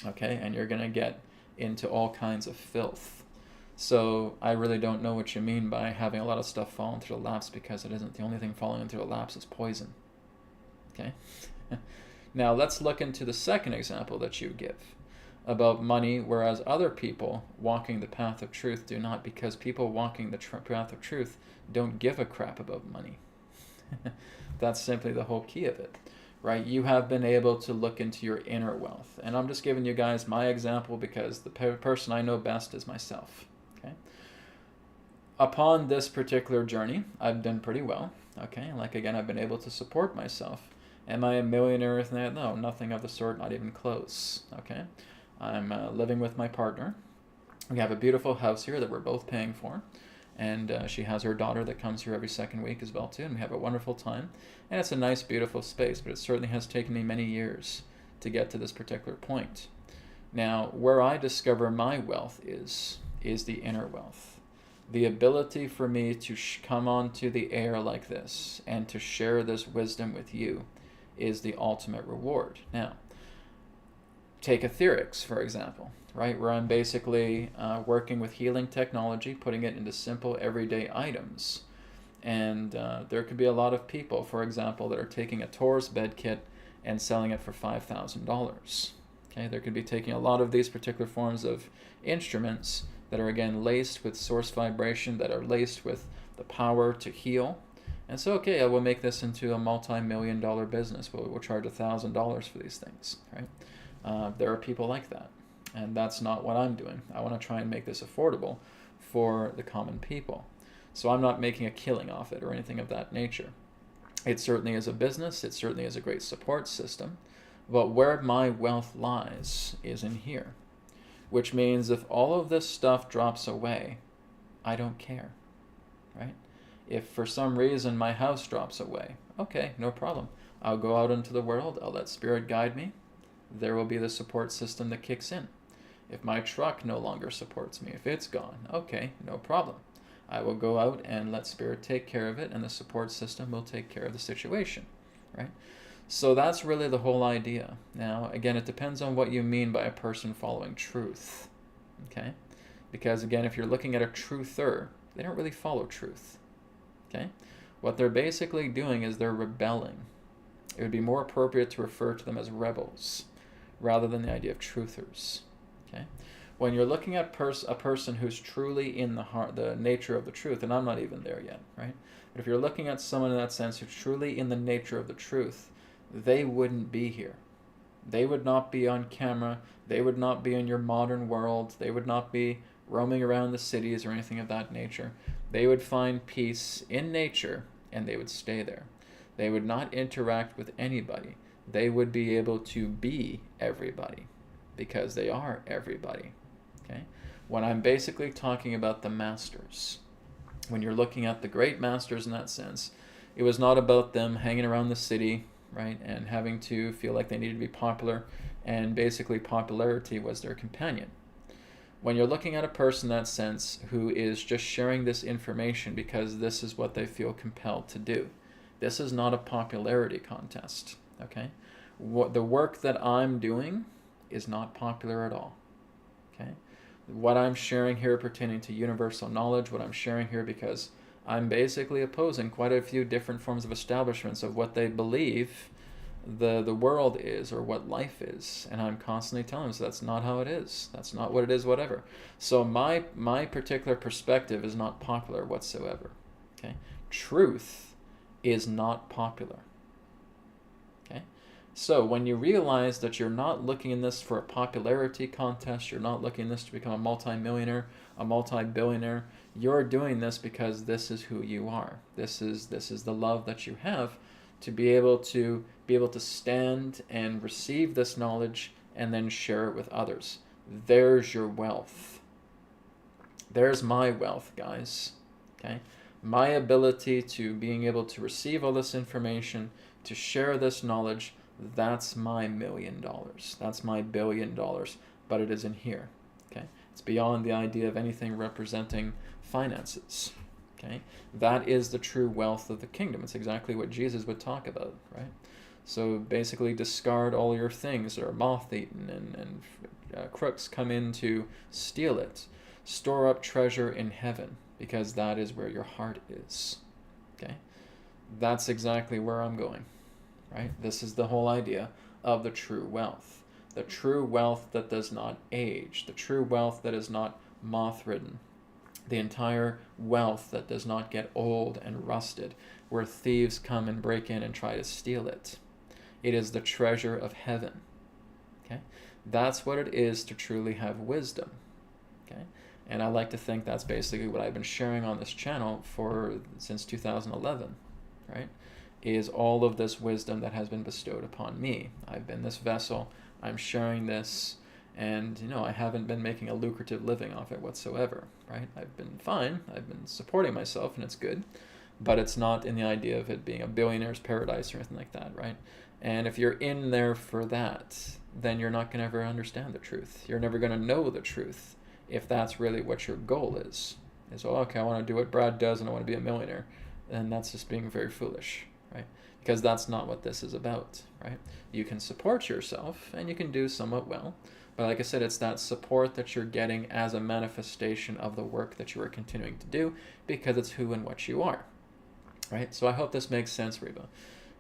Okay? And you're going to get into all kinds of filth. So I really don't know what you mean by having a lot of stuff fall into the laps, because it isn't. The only thing falling into the laps is poison. Okay? Now let's look into the second example that you give about money, whereas other people walking the path of truth do not, because people walking the path of truth don't give a crap about money. That's simply the whole key of it, right? You have been able to look into your inner wealth. And I'm just giving you guys my example because the person I know best is myself. Okay? Upon this particular journey, I've done pretty well. Okay? Like, again, I've been able to support myself. Am I a millionaire or anything? No, nothing of the sort, not even close. Okay? I'm living with my partner. We have a beautiful house here that we're both paying for. And she has her daughter that comes here every second week as well, too. And we have a wonderful time. And it's a nice, beautiful space, but it certainly has taken me many years to get to this particular point. Now, where I discover my wealth is the inner wealth. The ability for me to come onto the air like this and to share this wisdom with you is the ultimate reward. Now, take etherics, for example, right? Where I'm basically working with healing technology, putting it into simple everyday items. And there could be a lot of people, for example, that are taking a Taurus bed kit and selling it for $5,000. Okay, there could be taking a lot of these particular forms of instruments that are, again, laced with source vibration, that are laced with the power to heal, And so, okay, we'll make this into a multi-million-dollar business. We'll charge $1,000 for these things, right? There are people like that. And that's not what I'm doing. I want to try and make this affordable for the common people. So I'm not making a killing off it or anything of that nature. It certainly is a business. It certainly is a great support system. But where my wealth lies is in here. Which means if all of this stuff drops away, I don't care, right? If for some reason my house drops away, okay, no problem. I'll go out into the world. I'll let Spirit guide me. There will be the support system that kicks in. If my truck no longer supports me, if it's gone, okay, no problem. I will go out and let Spirit take care of it, and the support system will take care of the situation, right? So that's really the whole idea. Now, again, it depends on what you mean by a person following truth, okay? Because, again, if you're looking at a truther, they don't really follow truth, okay? What they're basically doing is they're rebelling. It would be more appropriate to refer to them as rebels rather than the idea of truthers, okay? When you're looking at a person who's truly in the nature of the truth, and I'm not even there yet, right? But if you're looking at someone in that sense who's truly in the nature of the truth, they wouldn't be here. They would not be on camera. They would not be in your modern world. They would not be roaming around the cities or anything of that nature. They would find peace in nature, and they would stay there. They would not interact with anybody. They would be able to be everybody because they are everybody. Okay? When I'm basically talking about the masters, when you're looking at the great masters in that sense, it was not about them hanging around the city, right, and having to feel like they needed to be popular, and basically popularity was their companion. When you're looking at a person in that sense who is just sharing this information because this is what they feel compelled to do, this is not a popularity contest, okay? The work that I'm doing is not popular at all, okay? What I'm sharing here pertaining to universal knowledge, what I'm sharing here because I'm basically opposing quite a few different forms of establishments of what they believe the world is or what life is, and I'm constantly telling them, so that's not how it is. That's not what it is, whatever. So my particular perspective is not popular whatsoever. Okay, truth is not popular. Okay, so when you realize that you're not looking in this for a popularity contest, you're not looking in this to become a multi-millionaire, a multi-billionaire. You're doing this because this is who you are. This is the love that you have to be able to stand and receive this knowledge and then share it with others. There's your wealth. There's my wealth, guys. Okay? My ability to being able to receive all this information, to share this knowledge, that's my $1 million. That's my $1 billion. But it is in here. Okay? It's beyond the idea of anything representing finances. Okay? That is the true wealth of the kingdom. It's exactly what Jesus would talk about, right? So basically discard all your things that are moth-eaten and crooks come in to steal it. Store up treasure in heaven because that is where your heart is. Okay? That's exactly where I'm going, right? This is the whole idea of the true wealth. The true wealth that does not age. The true wealth that is not moth-ridden. The entire wealth that does not get old and rusted, where thieves come and break in and try to steal it. It is the treasure of heaven. Okay? That's what it is to truly have wisdom. Okay? And I like to think that's basically what I've been sharing on this channel since 2011, right? Is all of this wisdom that has been bestowed upon me. I've been this vessel. I'm sharing this. And, I haven't been making a lucrative living off it whatsoever, right? I've been fine. I've been supporting myself, and it's good. But it's not in the idea of it being a billionaire's paradise or anything like that, right? And if you're in there for that, then you're not going to ever understand the truth. You're never going to know the truth if that's really what your goal is. Okay, I want to do what Brad does, and I want to be a millionaire. And that's just being very foolish, right? Because that's not what this is about, right? You can support yourself, and you can do somewhat well. But like I said, it's that support that you're getting as a manifestation of the work that you are continuing to do because it's who and what you are, right? So I hope this makes sense, Reba.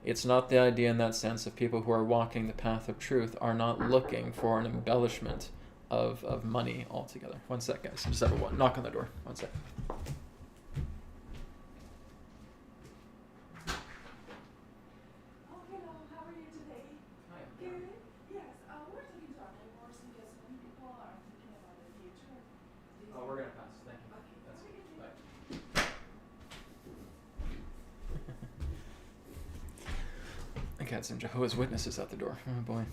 It's not the idea in that sense of people who are walking the path of truth are not looking for an embellishment of money altogether. One sec, guys. Just have a knock on the door. One sec. had some Jehovah's Witnesses at the door. Oh boy.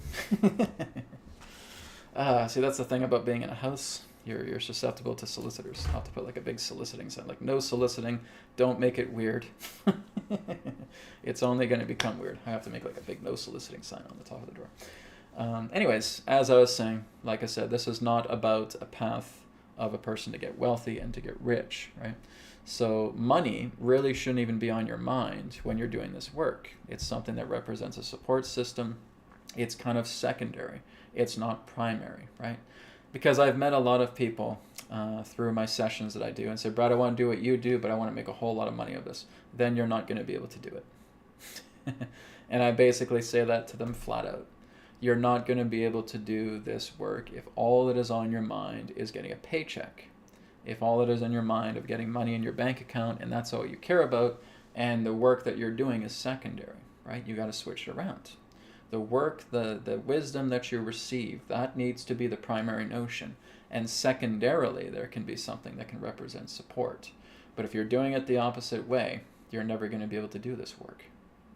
See, that's the thing about being in a house. You're susceptible to solicitors. I'll have to put like a big soliciting sign, like no soliciting. Don't make it weird. It's only going to become weird. I have to make like a big no soliciting sign on the top of the door. Anyways, as I was saying, like I said, this is not about a path of a person to get wealthy and to get rich, right? So money really shouldn't even be on your mind when you're doing this work. It's something that represents a support system. It's kind of secondary. It's not primary, right? Because I've met a lot of people through my sessions that I do and say, Brad, I want to do what you do, but I want to make a whole lot of money of this. Then you're not going to be able to do it. And I basically say that to them flat out. You're not going to be able to do this work if all that is on your mind is getting a paycheck. If all that is in your mind of getting money in your bank account and that's all you care about, and the work that you're doing is secondary, right? You got to switch it around. The work, the wisdom that you receive, that needs to be the primary notion. And secondarily, there can be something that can represent support. But if you're doing it the opposite way, you're never going to be able to do this work.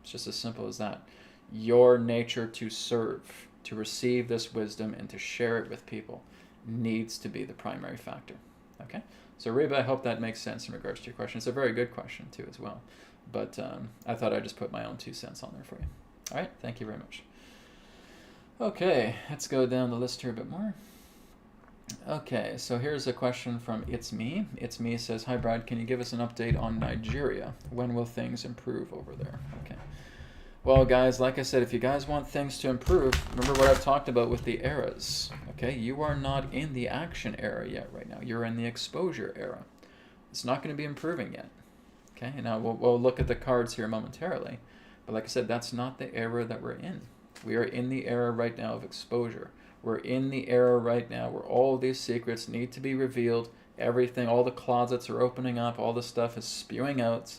It's just as simple as that. Your nature to serve, to receive this wisdom and to share it with people needs to be the primary factor. Okay? So Reba, I hope that makes sense in regards to your question. It's a very good question too as well. But I thought I'd just put my own 2 cents on there for you. All right, thank you very much. Okay, let's go down the list here a bit more. Okay, so here's a question from It's Me. It's Me says, hi Brad, can you give us an update on Nigeria? When will things improve over there? Okay. Well, guys, like I said, if you guys want things to improve, remember what I've talked about with the eras. Okay, you are not in the action era yet right now. You're in the exposure era. It's not going to be improving yet. Okay, and now we'll look at the cards here momentarily. But like I said, that's not the era that we're in. We are in the era right now of exposure. We're in the era right now where all these secrets need to be revealed. Everything, all the closets are opening up. All the stuff is spewing out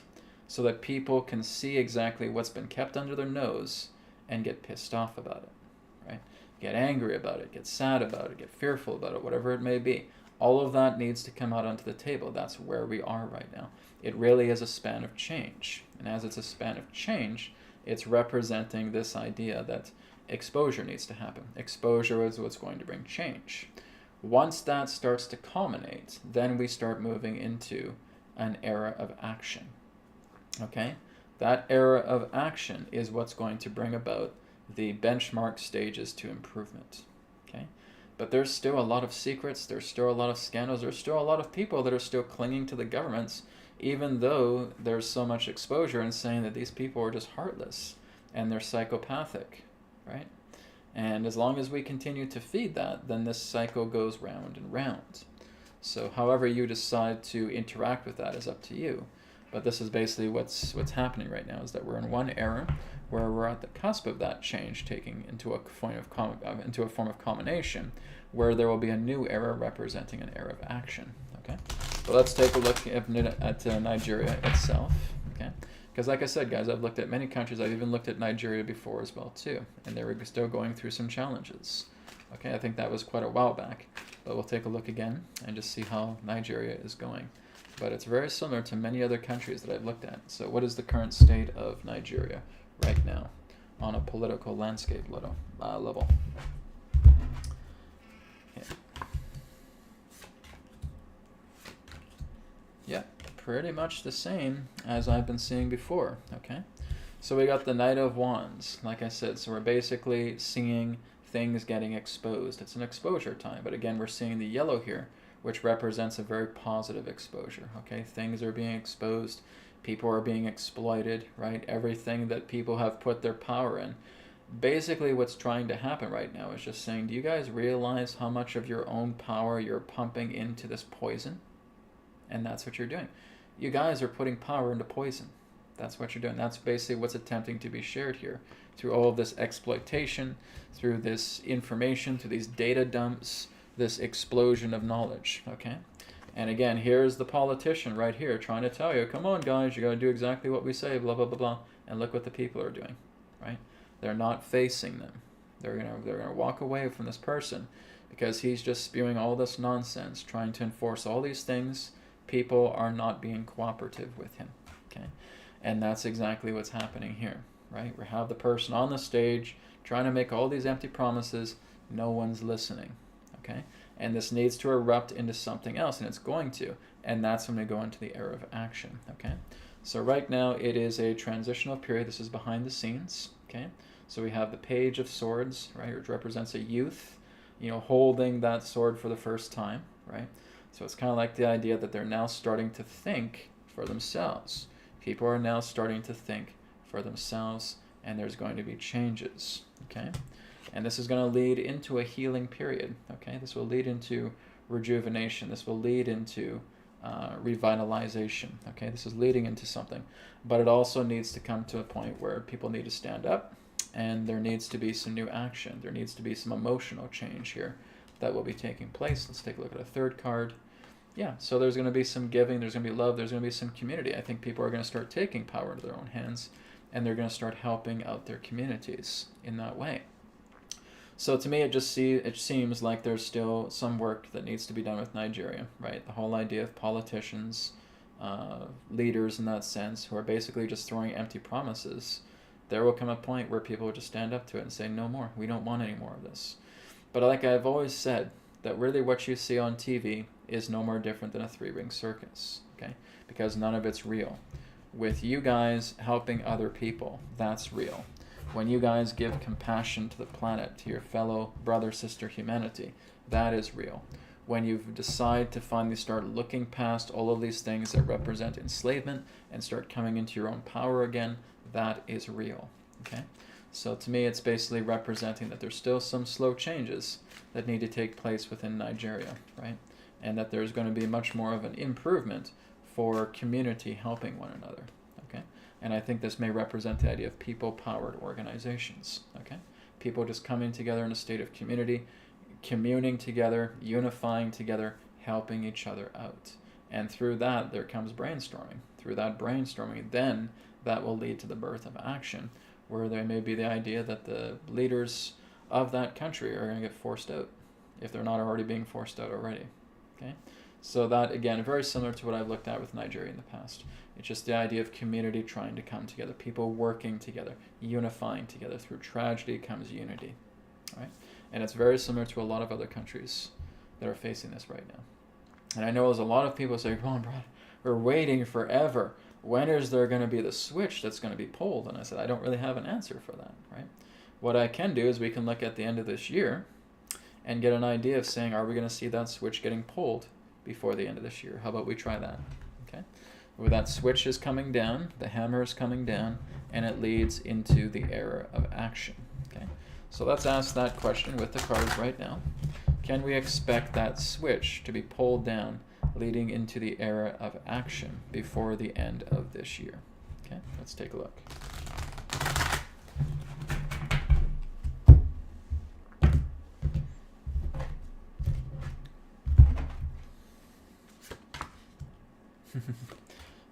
so that people can see exactly what's been kept under their nose and get pissed off about it, right? Get angry about it, get sad about it, get fearful about it, whatever it may be. All of that needs to come out onto the table. That's where we are right now. It really is a span of change. And as it's a span of change, it's representing this idea that exposure needs to happen. Exposure is what's going to bring change. Once that starts to culminate, then we start moving into an era of action. Okay? That era of action is what's going to bring about the benchmark stages to improvement. Okay? But there's still a lot of secrets, there's still a lot of scandals, there's still a lot of people that are still clinging to the governments, even though there's so much exposure and saying that these people are just heartless and they're psychopathic, right? And as long as we continue to feed that, then this cycle goes round and round. So however you decide to interact with that is up to you. But this is basically what's happening right now, is that we're in one era where we're at the cusp of that change taking into a form of culmination, where there will be a new era representing an era of action. Okay, so let's take a look at Nigeria itself. Okay, because like I said, guys, I've looked at many countries. I've even looked at Nigeria before as well too, and they were still going through some challenges. Okay, I think that was quite a while back, but we'll take a look again and just see how Nigeria is going. But it's very similar to many other countries that I've looked at. So what is the current state of Nigeria right now on a political landscape level? Okay. Yeah, pretty much the same as I've been seeing before, okay? So we got the Knight of Wands, like I said. So we're basically seeing things getting exposed. It's an exposure time, but again, we're seeing the yellow here, which represents a very positive exposure, okay? Things are being exposed, people are being exploited, right? Everything that people have put their power in. Basically, what's trying to happen right now is just saying, do you guys realize how much of your own power you're pumping into this poison? And that's what you're doing. You guys are putting power into poison. That's what you're doing. That's basically what's attempting to be shared here through all of this exploitation, through this information, through these data dumps, this explosion of knowledge, okay? And again, here's the politician right here trying to tell you, come on guys, you gotta do exactly what we say, blah, blah, blah, blah. And look what the people are doing, right? They're not facing them. They're gonna walk away from this person because he's just spewing all this nonsense, trying to enforce all these things. People are not being cooperative with him, okay? And that's exactly what's happening here, right? We have the person on the stage trying to make all these empty promises. No one's listening, okay? And this needs to erupt into something else, and it's going to. And that's when we go into the era of action, okay? So right now it is a transitional period. This is behind the scenes, okay? So we have the Page of Swords, right, which represents a youth, holding that sword for the first time, right? So it's kind of like the idea that they're now starting to think for themselves. People are now starting to think for themselves, and there's going to be changes, okay? And this is going to lead into a healing period, okay? This will lead into rejuvenation. This will lead into revitalization, okay? This is leading into something. But it also needs to come to a point where people need to stand up, and there needs to be some new action. There needs to be some emotional change here that will be taking place. Let's take a look at a third card. Yeah, so there's going to be some giving, there's going to be love, there's going to be some community. I think people are going to start taking power into their own hands, and they're going to start helping out their communities in that way. So to me, it seems like there's still some work that needs to be done with Nigeria, right? The whole idea of politicians, leaders in that sense, who are basically just throwing empty promises. There will come a point where people will just stand up to it and say, no more, we don't want any more of this. But like I've always said, that really what you see on TV is no more different than a three-ring circus, okay? Because none of it's real. With you guys helping other people, that's real. When you guys give compassion to the planet, to your fellow brother, sister, humanity, that is real. When you decide to finally start looking past all of these things that represent enslavement and start coming into your own power again, that is real, okay? So to me, it's basically representing that there's still some slow changes that need to take place within Nigeria, right? And that there's going to be much more of an improvement for community helping one another, okay? And I think this may represent the idea of people-powered organizations, okay? People just coming together in a state of community, communing together, unifying together, helping each other out. And through that, there comes brainstorming. Through that brainstorming, then that will lead to the birth of action, where there may be the idea that the leaders of that country are going to get forced out, if they're not already being forced out already, okay? So that, again, very similar to what I've looked at with Nigeria in the past. It's just the idea of community trying to come together, people working together, unifying together. Through tragedy comes unity, right? And it's very similar to a lot of other countries that are facing this right now. And I know there's a lot of people say, come on, Brad, we're waiting forever. When is there going to be the switch that's going to be pulled? And I said, I don't really have an answer for that, right? What I can do is we can look at the end of this year and get an idea of saying, are we going to see that switch getting pulled before the end of this year? How about we try that, okay? Where that switch is coming down, the hammer is coming down, and it leads into the era of action, okay? So let's ask that question with the cards right now. Can we expect that switch to be pulled down leading into the era of action before the end of this year? Okay, let's take a look.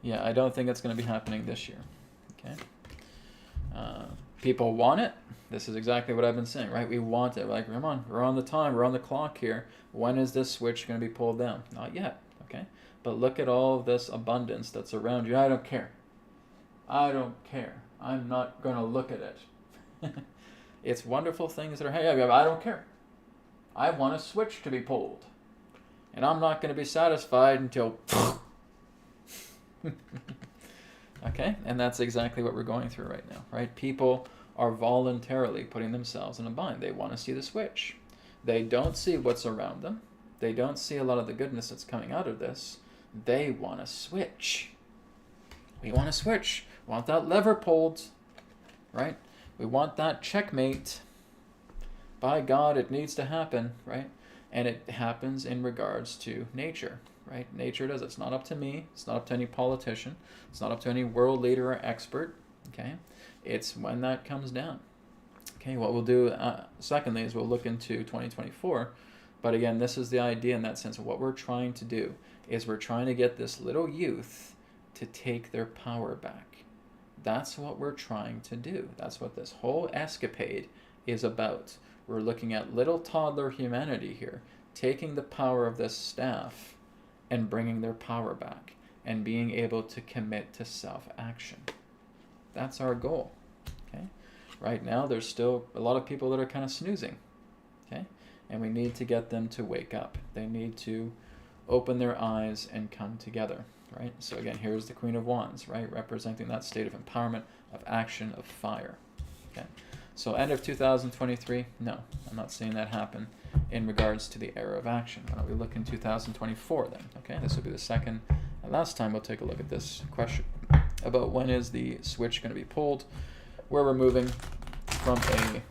Yeah, I don't think it's going to be happening this year. Okay. People want it. This is exactly what I've been saying, right? We want it. We're like, come on, we're on the time, we're on the clock here. When is this switch going to be pulled down? Not yet, okay? But look at all of this abundance that's around you. I don't care. I don't care. I'm not going to look at it. It's wonderful things that are, hey, I don't care. I want a switch to be pulled. And I'm not going to be satisfied until... Okay, and that's exactly what we're going through right now, right? People are voluntarily putting themselves in a bind. They want to see the switch. They don't see what's around them. They don't see a lot of the goodness that's coming out of this. They want to switch. We want to switch. We want that lever pulled, right? We want that checkmate. By God, it needs to happen, right? And it happens in regards to nature, right? Nature does it. It's not up to me. It's not up to any politician. It's not up to any world leader or expert, okay? It's when that comes down. Okay, what we'll do, secondly, is we'll look into 2024. But again, this is the idea in that sense of what we're trying to do is we're trying to get this little youth to take their power back. That's what we're trying to do. That's what this whole escapade is about. We're looking at little toddler humanity here, taking the power of this staff and bringing their power back and being able to commit to self-action. That's our goal. Okay? right now there's still a lot of people that are kind of snoozing, okay? And we need to get them to wake up. They need to open their eyes and come together, right? So again, here's the Queen of Wands, right? Representing that state of empowerment, of action, of fire, okay? So end of 2023, no, I'm not seeing that happen in regards to the era of action. Why don't we look in 2024 then, okay? This will be the second and last time we'll take a look at this question about when is the switch going to be pulled, where we're moving from a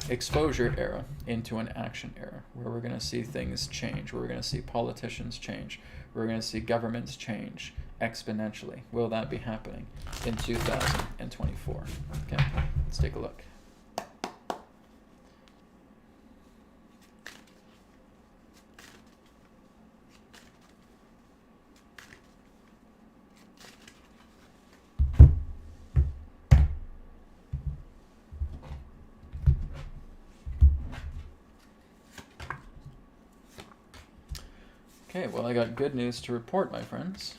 exposure era into an action era, where we're going to see things change, where we're going to see politicians change, where we're going to see governments change exponentially. Will that be happening in 2024? Okay, let's take a look. Okay, well, I got good news to report, my friends.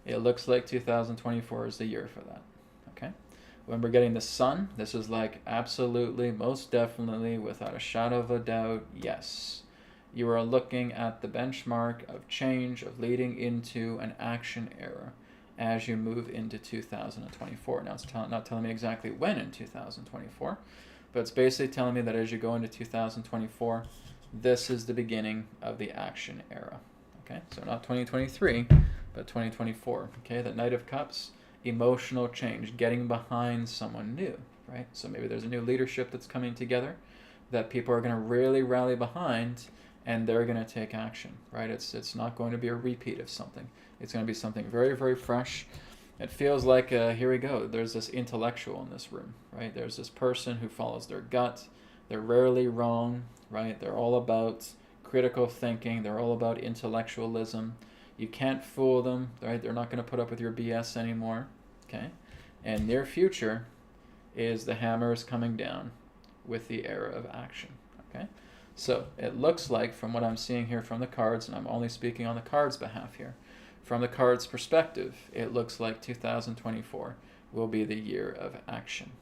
It looks like 2024 is the year for that, okay? When we're getting the sun, this is like absolutely, most definitely, without a shadow of a doubt, yes. You are looking at the benchmark of change, of leading into an action era as you move into 2024. Now, it's not telling me exactly when in 2024, but it's basically telling me that as you go into 2024, this is the beginning of the action era, okay? So not 2023, but 2024, okay? The Knight of Cups, emotional change, getting behind someone new, right? So maybe there's a new leadership that's coming together that people are going to really rally behind, and they're going to take action, right? It's not going to be a repeat of something. It's going to be something very, very fresh. It feels like, here we go, there's this intellectual in this room, right? There's this person who follows their gut. They're rarely wrong, right? They're all about critical thinking. They're all about intellectualism. You can't fool them, right? They're not going to put up with your BS anymore, okay? And near future is the hammer is coming down with the era of action, okay? So it looks like, from what I'm seeing here from the cards, and I'm only speaking on the cards' behalf here, from the cards' perspective, it looks like 2024 will be the year of action,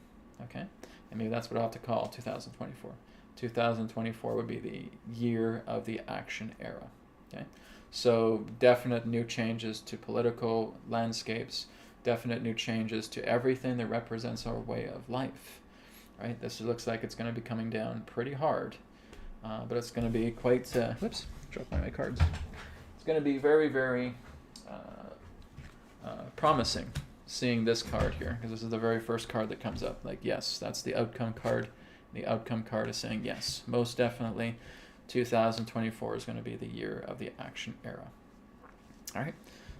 okay? And maybe that's what I'll have to call 2024. 2024 would be the year of the action era, okay? So definite new changes to political landscapes, definite new changes to everything that represents our way of life, right? This looks like it's going to be coming down pretty hard, but it's going to be quite, whoops, dropped my cards. It's going to be very, very promising seeing this card here, because this is the very first card that comes up. Like, yes, that's the outcome card. The outcome card is saying, yes, most definitely 2024 is going to be the year of the action era. All right,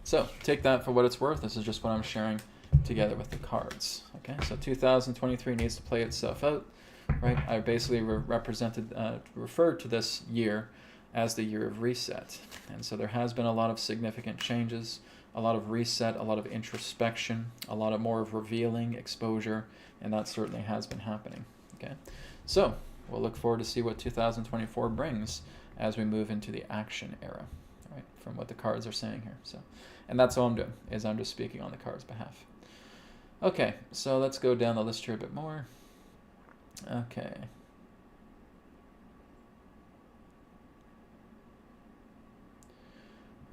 so take that for what it's worth. This is just what I'm sharing together with the cards. Okay, so 2023 needs to play itself out, right? I basically referred to this year as the year of reset. And so there has been a lot of significant changes, a lot of reset, a lot of introspection, a lot of more of revealing, exposure, and that certainly has been happening. Okay, so we'll look forward to see what 2024 brings as we move into the action era, right? From what the cards are saying here. So, and that's all I'm doing, is I'm just speaking on the cards' behalf. Okay, so let's go down the list here a bit more. Okay.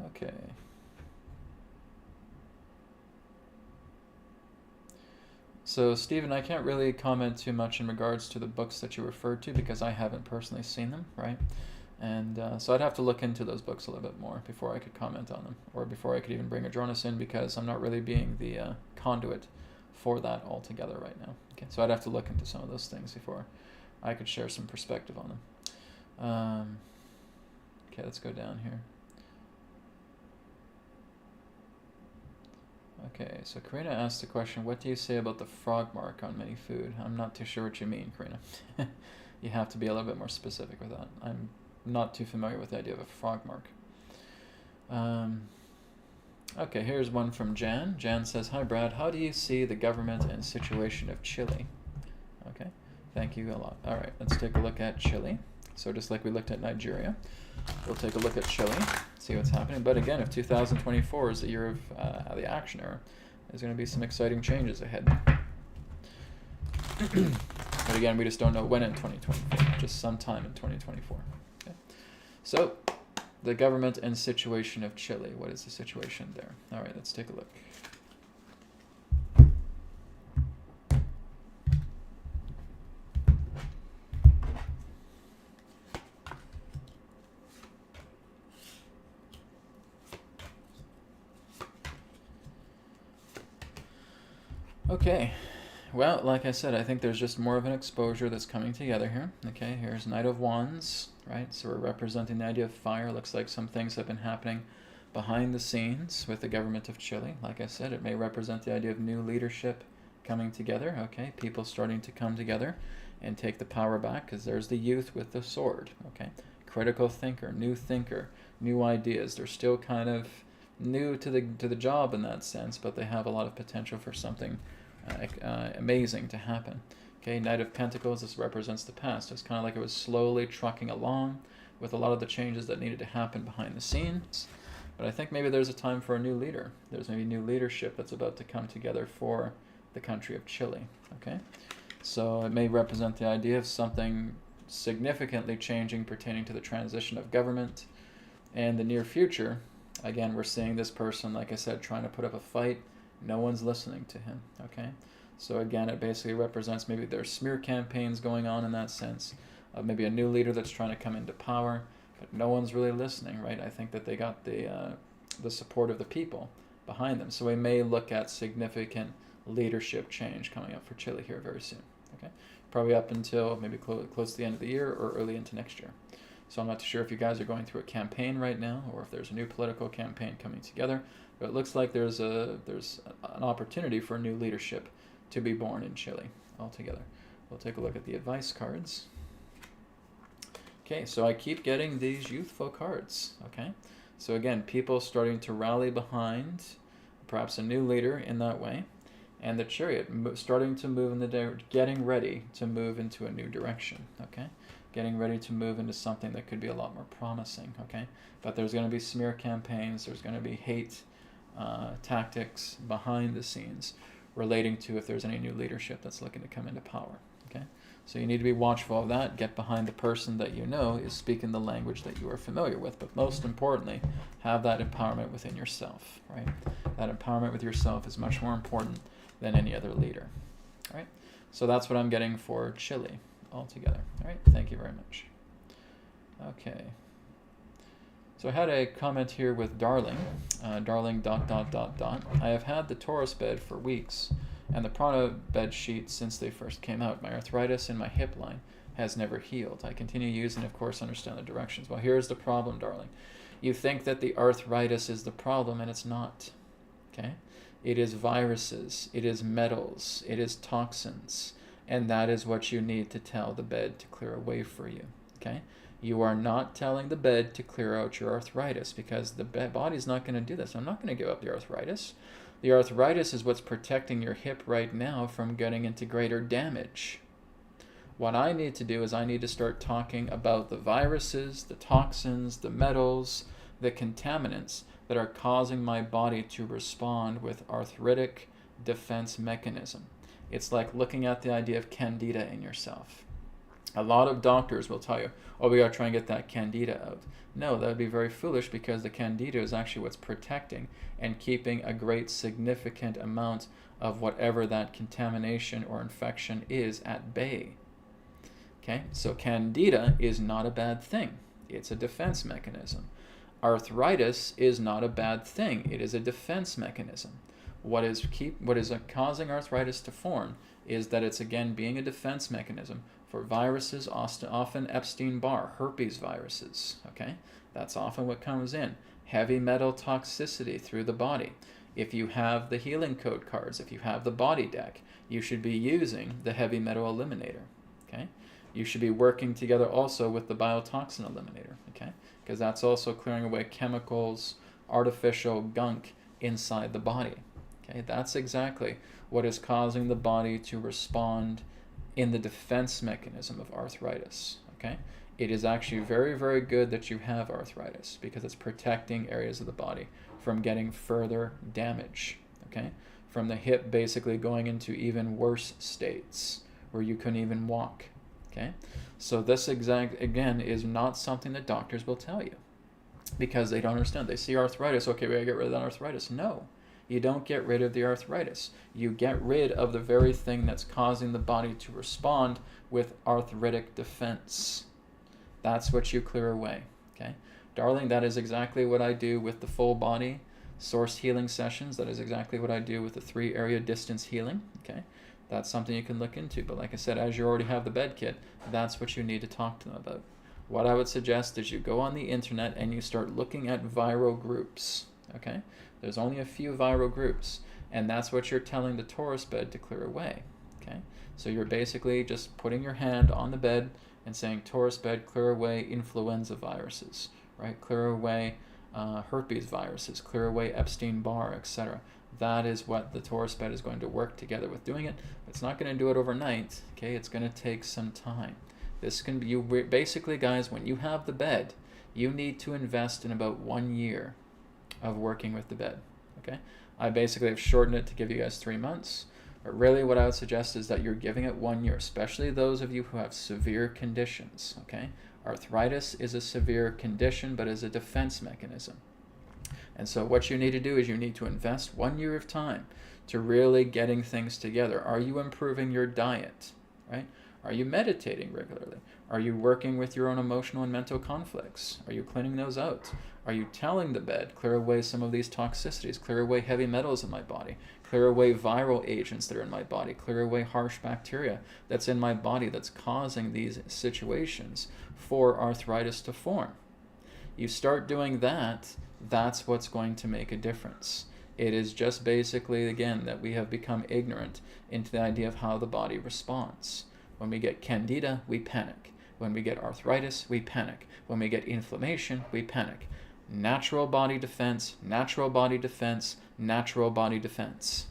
Okay. So, Stephen, I can't really comment too much in regards to the books that you referred to because I haven't personally seen them, right? And so I'd have to look into those books a little bit more before I could comment on them, or before I could even bring Adronis in, because I'm not really being the conduit for that altogether right now. Okay, so I'd have to look into some of those things before I could share some perspective on them. Okay, let's go down here. Okay, so Karina asked the question, what do you say about the frog mark on many food? I'm not too sure what you mean, Karina. You have to be a little bit more specific with that. I'm not too familiar with the idea of a frog mark. Okay, here's one from Jan. Jan says, hi Brad, how do you see the government and situation of Chile? Okay, thank you a lot. All right, let's take a look at Chile. So just like we looked at Nigeria, we'll take a look at Chile, see what's happening. But again, if 2024 is the year of the action era, there's going to be some exciting changes ahead. But again, we just don't know when in 2024, just sometime in 2024. Okay? So, the government and situation of Chile. What is the situation there? All right, let's take a look. Okay, well, like I said, I think there's just more of an exposure that's coming together here. Okay, here's Knight of Wands, right? So we're representing the idea of fire. Looks like some things have been happening behind the scenes with the government of Chile. Like I said, it may represent the idea of new leadership coming together. Okay, people starting to come together and take the power back, because there's the youth with the sword. Okay, critical thinker, new ideas. They're still kind of new to the job in that sense, but they have a lot of potential for something amazing to happen. Okay, Knight of Pentacles, this represents the past. It's kind of like it was slowly trucking along with a lot of the changes that needed to happen behind the scenes. But I think maybe there's a time for a new leader. There's maybe new leadership that's about to come together for the country of Chile. Okay, so it may represent the idea of something significantly changing pertaining to the transition of government and the near future. Again, we're seeing this person, like I said, trying to put up a fight. No one's listening to him, okay? So again, it basically represents maybe there's smear campaigns going on in that sense. Maybe a new leader that's trying to come into power, but no one's really listening, right? I think that they got the support of the people behind them. So we may look at significant leadership change coming up for Chile here very soon, okay? Probably up until maybe close to the end of the year or early into next year. So I'm not sure if you guys are going through a campaign right now or if there's a new political campaign coming together, but it looks like there's an opportunity for new leadership to be born in Chile altogether. We'll take a look at the advice cards. Okay, so I keep getting these youthful cards, okay? So again, people starting to rally behind perhaps a new leader in that way, and the Chariot starting to move in getting ready to move into a new direction, okay? Getting ready to move into something that could be a lot more promising, okay? But there's going to be smear campaigns, there's going to be hate tactics behind the scenes relating to if there's any new leadership that's looking to come into power, okay? So you need to be watchful of that. Get behind the person that you know is speaking the language that you are familiar with, but most importantly, have that empowerment within yourself, right? That empowerment with yourself is much more important than any other leader, all right? So that's what I'm getting for Chile altogether. All right, thank you very much. Okay, so I had a comment here with Darling, Darling ... I have had the Taurus bed for weeks and the Prana bed sheet since they first came out. My arthritis in my hip line has never healed. I continue using, of course, understand the directions. Well, here's the problem, Darling. You think that the arthritis is the problem, and it's not, okay? It is viruses, it is metals, it is toxins, and that is what you need to tell the bed to clear away for you, okay? You are not telling the bed to clear out your arthritis, because the body's not going to do this. I'm not going to give up the arthritis. The arthritis is what's protecting your hip right now from getting into greater damage. What I need to do is I need to start talking about the viruses, the toxins, the metals, the contaminants that are causing my body to respond with arthritic defense mechanism. It's like looking at the idea of candida in yourself. A lot of doctors will tell you, oh, we got to try and get that candida out. No, that would be very foolish, because the candida is actually what's protecting and keeping a great significant amount of whatever that contamination or infection is at bay. Okay, so candida is not a bad thing. It's a defense mechanism. Arthritis is not a bad thing. It is a defense mechanism. What is causing arthritis to form is that it's, again, being a defense mechanism for viruses, often Epstein-Barr, herpes viruses, okay? That's often what comes in. Heavy metal toxicity through the body. If you have the healing code cards, if you have the body deck, you should be using the heavy metal eliminator, okay? You should be working together also with the biotoxin eliminator, okay? Because that's also clearing away chemicals, artificial gunk inside the body. Okay, that's exactly what is causing the body to respond in the defense mechanism of arthritis. Okay, it is actually very, very good that you have arthritis, because it's protecting areas of the body from getting further damage. Okay, from the hip basically going into even worse states, where you couldn't even walk. Okay, so this again is not something that doctors will tell you, because they don't understand. They see arthritis, okay, we gotta get rid of that arthritis. No, you don't get rid of the arthritis. You get rid of the very thing that's causing the body to respond with arthritic defense. That's what you clear away. Okay, darling, that is exactly what I do with the full body source healing sessions. That is exactly what I do with the 3-area distance healing. Okay, that's something you can look into. But like I said, as you already have the bed kit, that's what you need to talk to them about. What I would suggest is you go on the internet and you start looking at viral groups. Okay, there's only a few viral groups, and that's what you're telling the Taurus bed to clear away. Okay, so you're basically just putting your hand on the bed and saying, Taurus bed, clear away influenza viruses, right? Clear away herpes viruses, clear away Epstein-Barr, etc. That is what the Taurus bed is going to work together with doing it. It's not going to do it overnight. Okay, it's going to take some time. This can be, you basically, guys, when you have the bed, you need to invest in about 1 year of working with the bed. Okay, I basically have shortened it to give you guys 3 months. But really what I would suggest is that you're giving it 1 year, especially those of you who have severe conditions. Okay, arthritis is a severe condition, but is a defense mechanism. And so what you need to do is you need to invest 1 year of time to really getting things together. Are you improving your diet, right? Are you meditating regularly? Are you working with your own emotional and mental conflicts? Are you cleaning those out? Are you telling the bed, clear away some of these toxicities, clear away heavy metals in my body, clear away viral agents that are in my body, clear away harsh bacteria that's in my body that's causing these situations for arthritis to form? You start doing that, that's what's going to make a difference. It is just basically, again, that we have become ignorant into the idea of how the body responds. When we get candida, we panic. When we get arthritis, we panic. When we get inflammation, we panic. Natural body defense, natural body defense, natural body defense.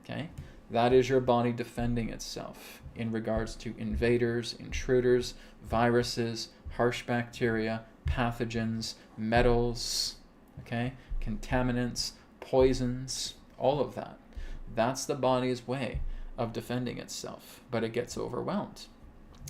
Okay? That is your body defending itself in regards to invaders, intruders, viruses, harsh bacteria, pathogens, metals, okay? Contaminants, poisons, all of that. That's the body's way of defending itself, but it gets overwhelmed.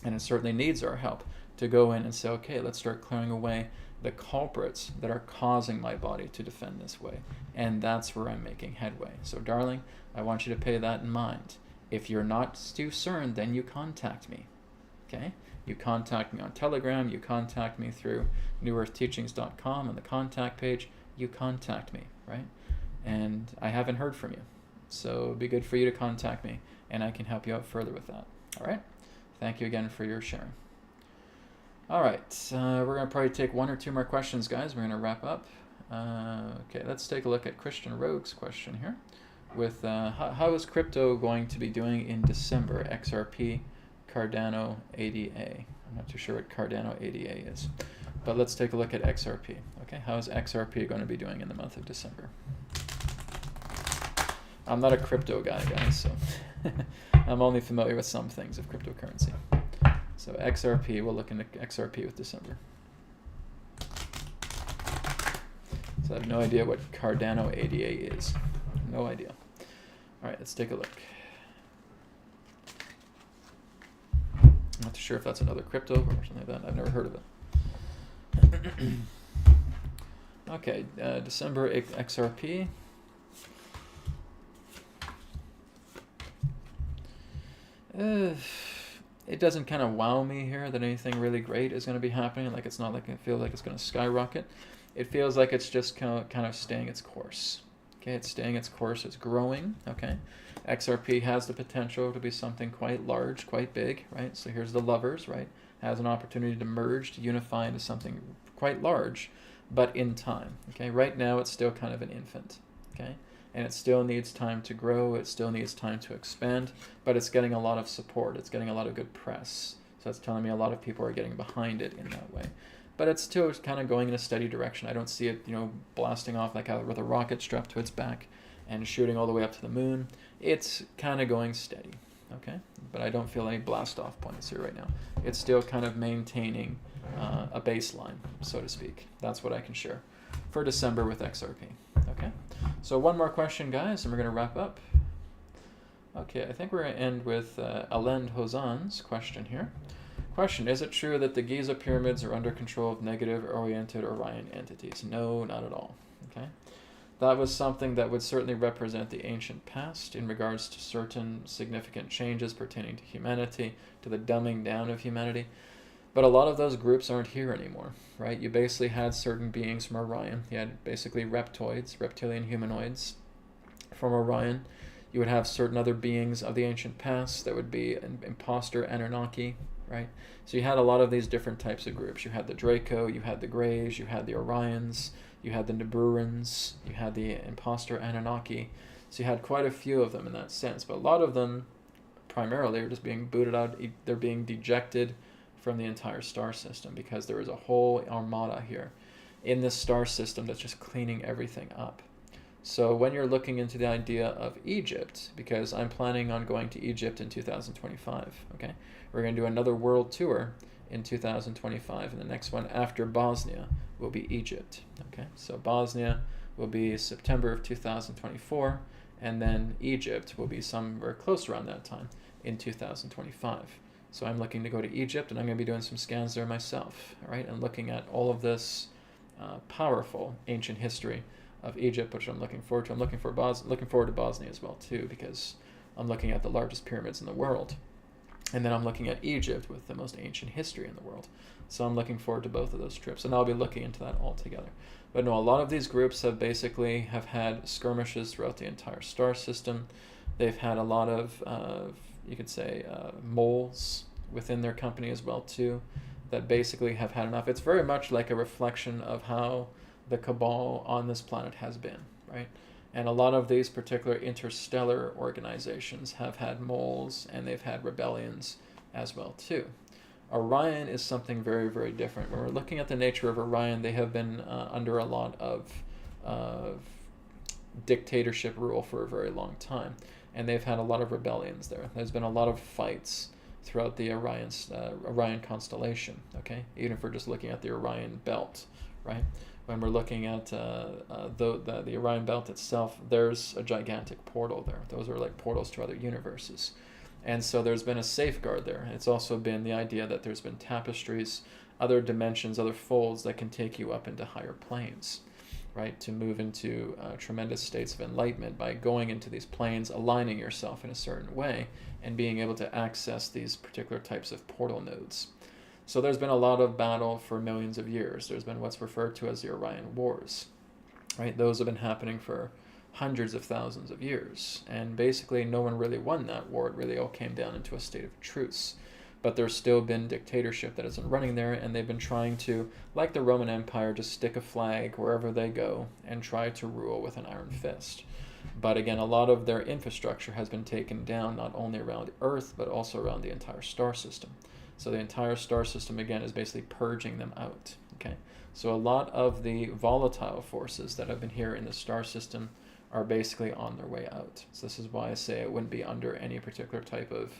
And it certainly needs our help to go in and say, okay, let's start clearing away the culprits that are causing my body to defend this way. And that's where I'm making headway. So darling, I want you to pay that in mind. If you're not too concerned, then you contact me. Okay? You contact me on Telegram, you contact me through newearthteachings.com on the contact page, you contact me, right? And I haven't heard from you. So it'd be good for you to contact me and I can help you out further with that. All right? Thank you again for your sharing. All right, we're going to probably take 1 or 2 more questions, guys. We're going to wrap up. Okay, let's take a look at Christian Rogue's question here. With how is crypto going to be doing in December? XRP, Cardano, ADA. I'm not too sure what Cardano ADA is. But let's take a look at XRP. Okay, how is XRP going to be doing in the month of December? I'm not a crypto guy, guys, so I'm only familiar with some things of cryptocurrency. So XRP, we'll look into XRP with December. So I have no idea what Cardano ADA is. No idea. All right, let's take a look. I'm not too sure if that's another crypto or something like that. I've never heard of it. Okay, December XRP. It doesn't kind of wow me here that anything really great is going to be happening. Like, it's not like I feel like it's going to skyrocket. It feels like it's just kind of staying its course. Okay, it's staying its course. It's growing. Okay, XRP has the potential to be something quite large, quite big, right? So here's the lovers, right? Has an opportunity to merge, to unify into something quite large, but in time. Okay, right now it's still kind of an infant. Okay. And it still needs time to grow, it still needs time to expand, but it's getting a lot of support, it's getting a lot of good press. So it's telling me a lot of people are getting behind it in that way. But it's still kind of going in a steady direction. I don't see it, blasting off like with a rocket strapped to its back and shooting all the way up to the moon. It's kind of going steady, okay? But I don't feel any blast off points here right now. It's still kind of maintaining a baseline, so to speak. That's what I can share for December with XRP. Okay, so 1 more question, guys, and we're going to wrap up. Okay, I think we're going to end with Alend Hozan's question here. Question, is it true that the Giza pyramids are under control of negative-oriented Orion entities? No, not at all. Okay, that was something that would certainly represent the ancient past in regards to certain significant changes pertaining to humanity, to the dumbing down of humanity. But a lot of those groups aren't here anymore, right? You basically had certain beings from Orion. You had basically reptoids, reptilian humanoids from Orion. You would have certain other beings of the ancient past that would be an imposter Anunnaki, right? So you had a lot of these different types of groups. You had the Draco, you had the Greys, you had the Orions, you had the Nibiruans, you had the imposter Anunnaki. So you had quite a few of them in that sense. But a lot of them primarily are just being booted out. They're being dejected from the entire star system because there is a whole armada here in this star system that's just cleaning everything up. So when you're looking into the idea of Egypt, because I'm planning on going to Egypt in 2025, okay? We're going to do another world tour in 2025, and the next one after Bosnia will be Egypt, okay? So Bosnia will be September of 2024, and then Egypt will be somewhere close around that time in 2025. So I'm looking to go to Egypt, and I'm going to be doing some scans there myself, all right? And looking at all of this powerful ancient history of Egypt, which I'm looking forward to. I'm looking forward to Bosnia as well too, because I'm looking at the largest pyramids in the world, and then I'm looking at Egypt with the most ancient history in the world. So I'm looking forward to both of those trips, and I'll be looking into that all together. But no, a lot of these groups have had skirmishes throughout the entire star system. They've had a lot of you could say moles within their company as well too, that basically have had enough. It's very much like a reflection of how the cabal on this planet has been, right? And a lot of these particular interstellar organizations have had moles, and they've had rebellions as well too. Orion is something very, very different. When we're looking at the nature of Orion, they have been under a lot of dictatorship rule for a very long time, and they've had a lot of rebellions there. There's been a lot of fights throughout the Orion constellation, okay? Even if we're just looking at the Orion belt, right? When we're looking at the Orion belt itself, there's a gigantic portal there. Those are like portals to other universes. And so there's been a safeguard there. It's also been the idea that there's been tapestries, other dimensions, other folds that can take you up into higher planes, right? To move into tremendous states of enlightenment by going into these planes, aligning yourself in a certain way, and being able to access these particular types of portal nodes. So there's been a lot of battle for millions of years. There's been what's referred to as the Orion Wars, right? Those have been happening for hundreds of thousands of years. And basically no one really won that war. It really all came down into a state of truce. But there's still been dictatorship that has been running there, and they've been trying to, like the Roman Empire, just stick a flag wherever they go and try to rule with an iron fist. But again, a lot of their infrastructure has been taken down, not only around Earth, but also around the entire star system. So the entire star system, again, is basically purging them out, okay? So a lot of the volatile forces that have been here in the star system are basically on their way out. So this is why I say it wouldn't be under any particular type of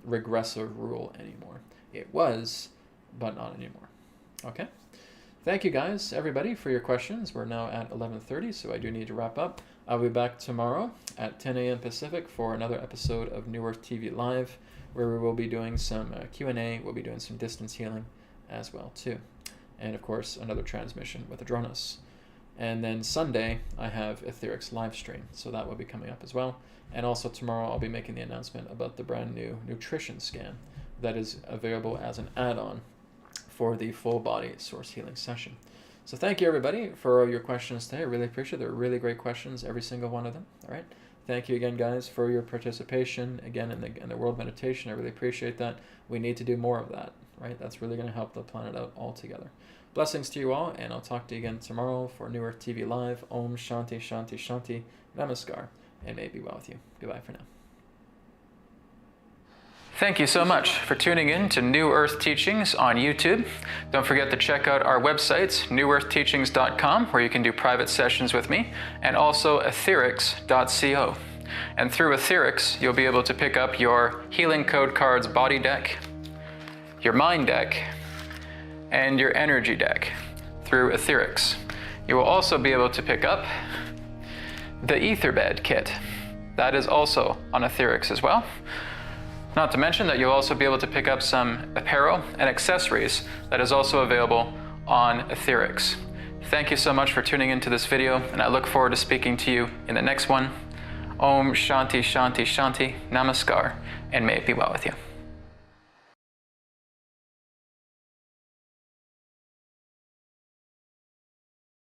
regressive rule anymore. It was, but not anymore, okay? Thank you guys, everybody, for your questions. We're now at 11:30, so I do need to wrap up. I'll be back tomorrow at 10 a.m. Pacific for another episode of New Earth TV Live, where we will be doing some Q&A, we'll be doing some distance healing as well too. And of course, another transmission with Adronos. And then Sunday, I have Etherics live stream, so that will be coming up as well. And also tomorrow, I'll be making the announcement about the brand new nutrition scan that is available as an add-on for the full body source healing session. So thank you everybody for all your questions today. I really appreciate it. They're really great questions, every single one of them. All right. Thank you again, guys, for your participation again in the world meditation. I really appreciate that. We need to do more of that, right? That's really going to help the planet out altogether. Blessings to you all, and I'll talk to you again tomorrow for New Earth TV Live. Om Shanti Shanti Shanti. Namaskar, and may it be well with you. Goodbye for now. Thank you so much for tuning in to New Earth Teachings on YouTube. Don't forget to check out our websites, newearthteachings.com, where you can do private sessions with me, and also etherics.co. And through Etherics, you'll be able to pick up your Healing Code Cards body deck, your mind deck, and your energy deck through Etherics. You will also be able to pick up the Etherbed kit. that is also on Etherex as well. Not to mention that you'll also be able to pick up some apparel and accessories that is also available on Etherex. Thank you so much for tuning into this video, and I look forward to speaking to you in the next one. Om Shanti Shanti Shanti Namaskar, and may it be well with you.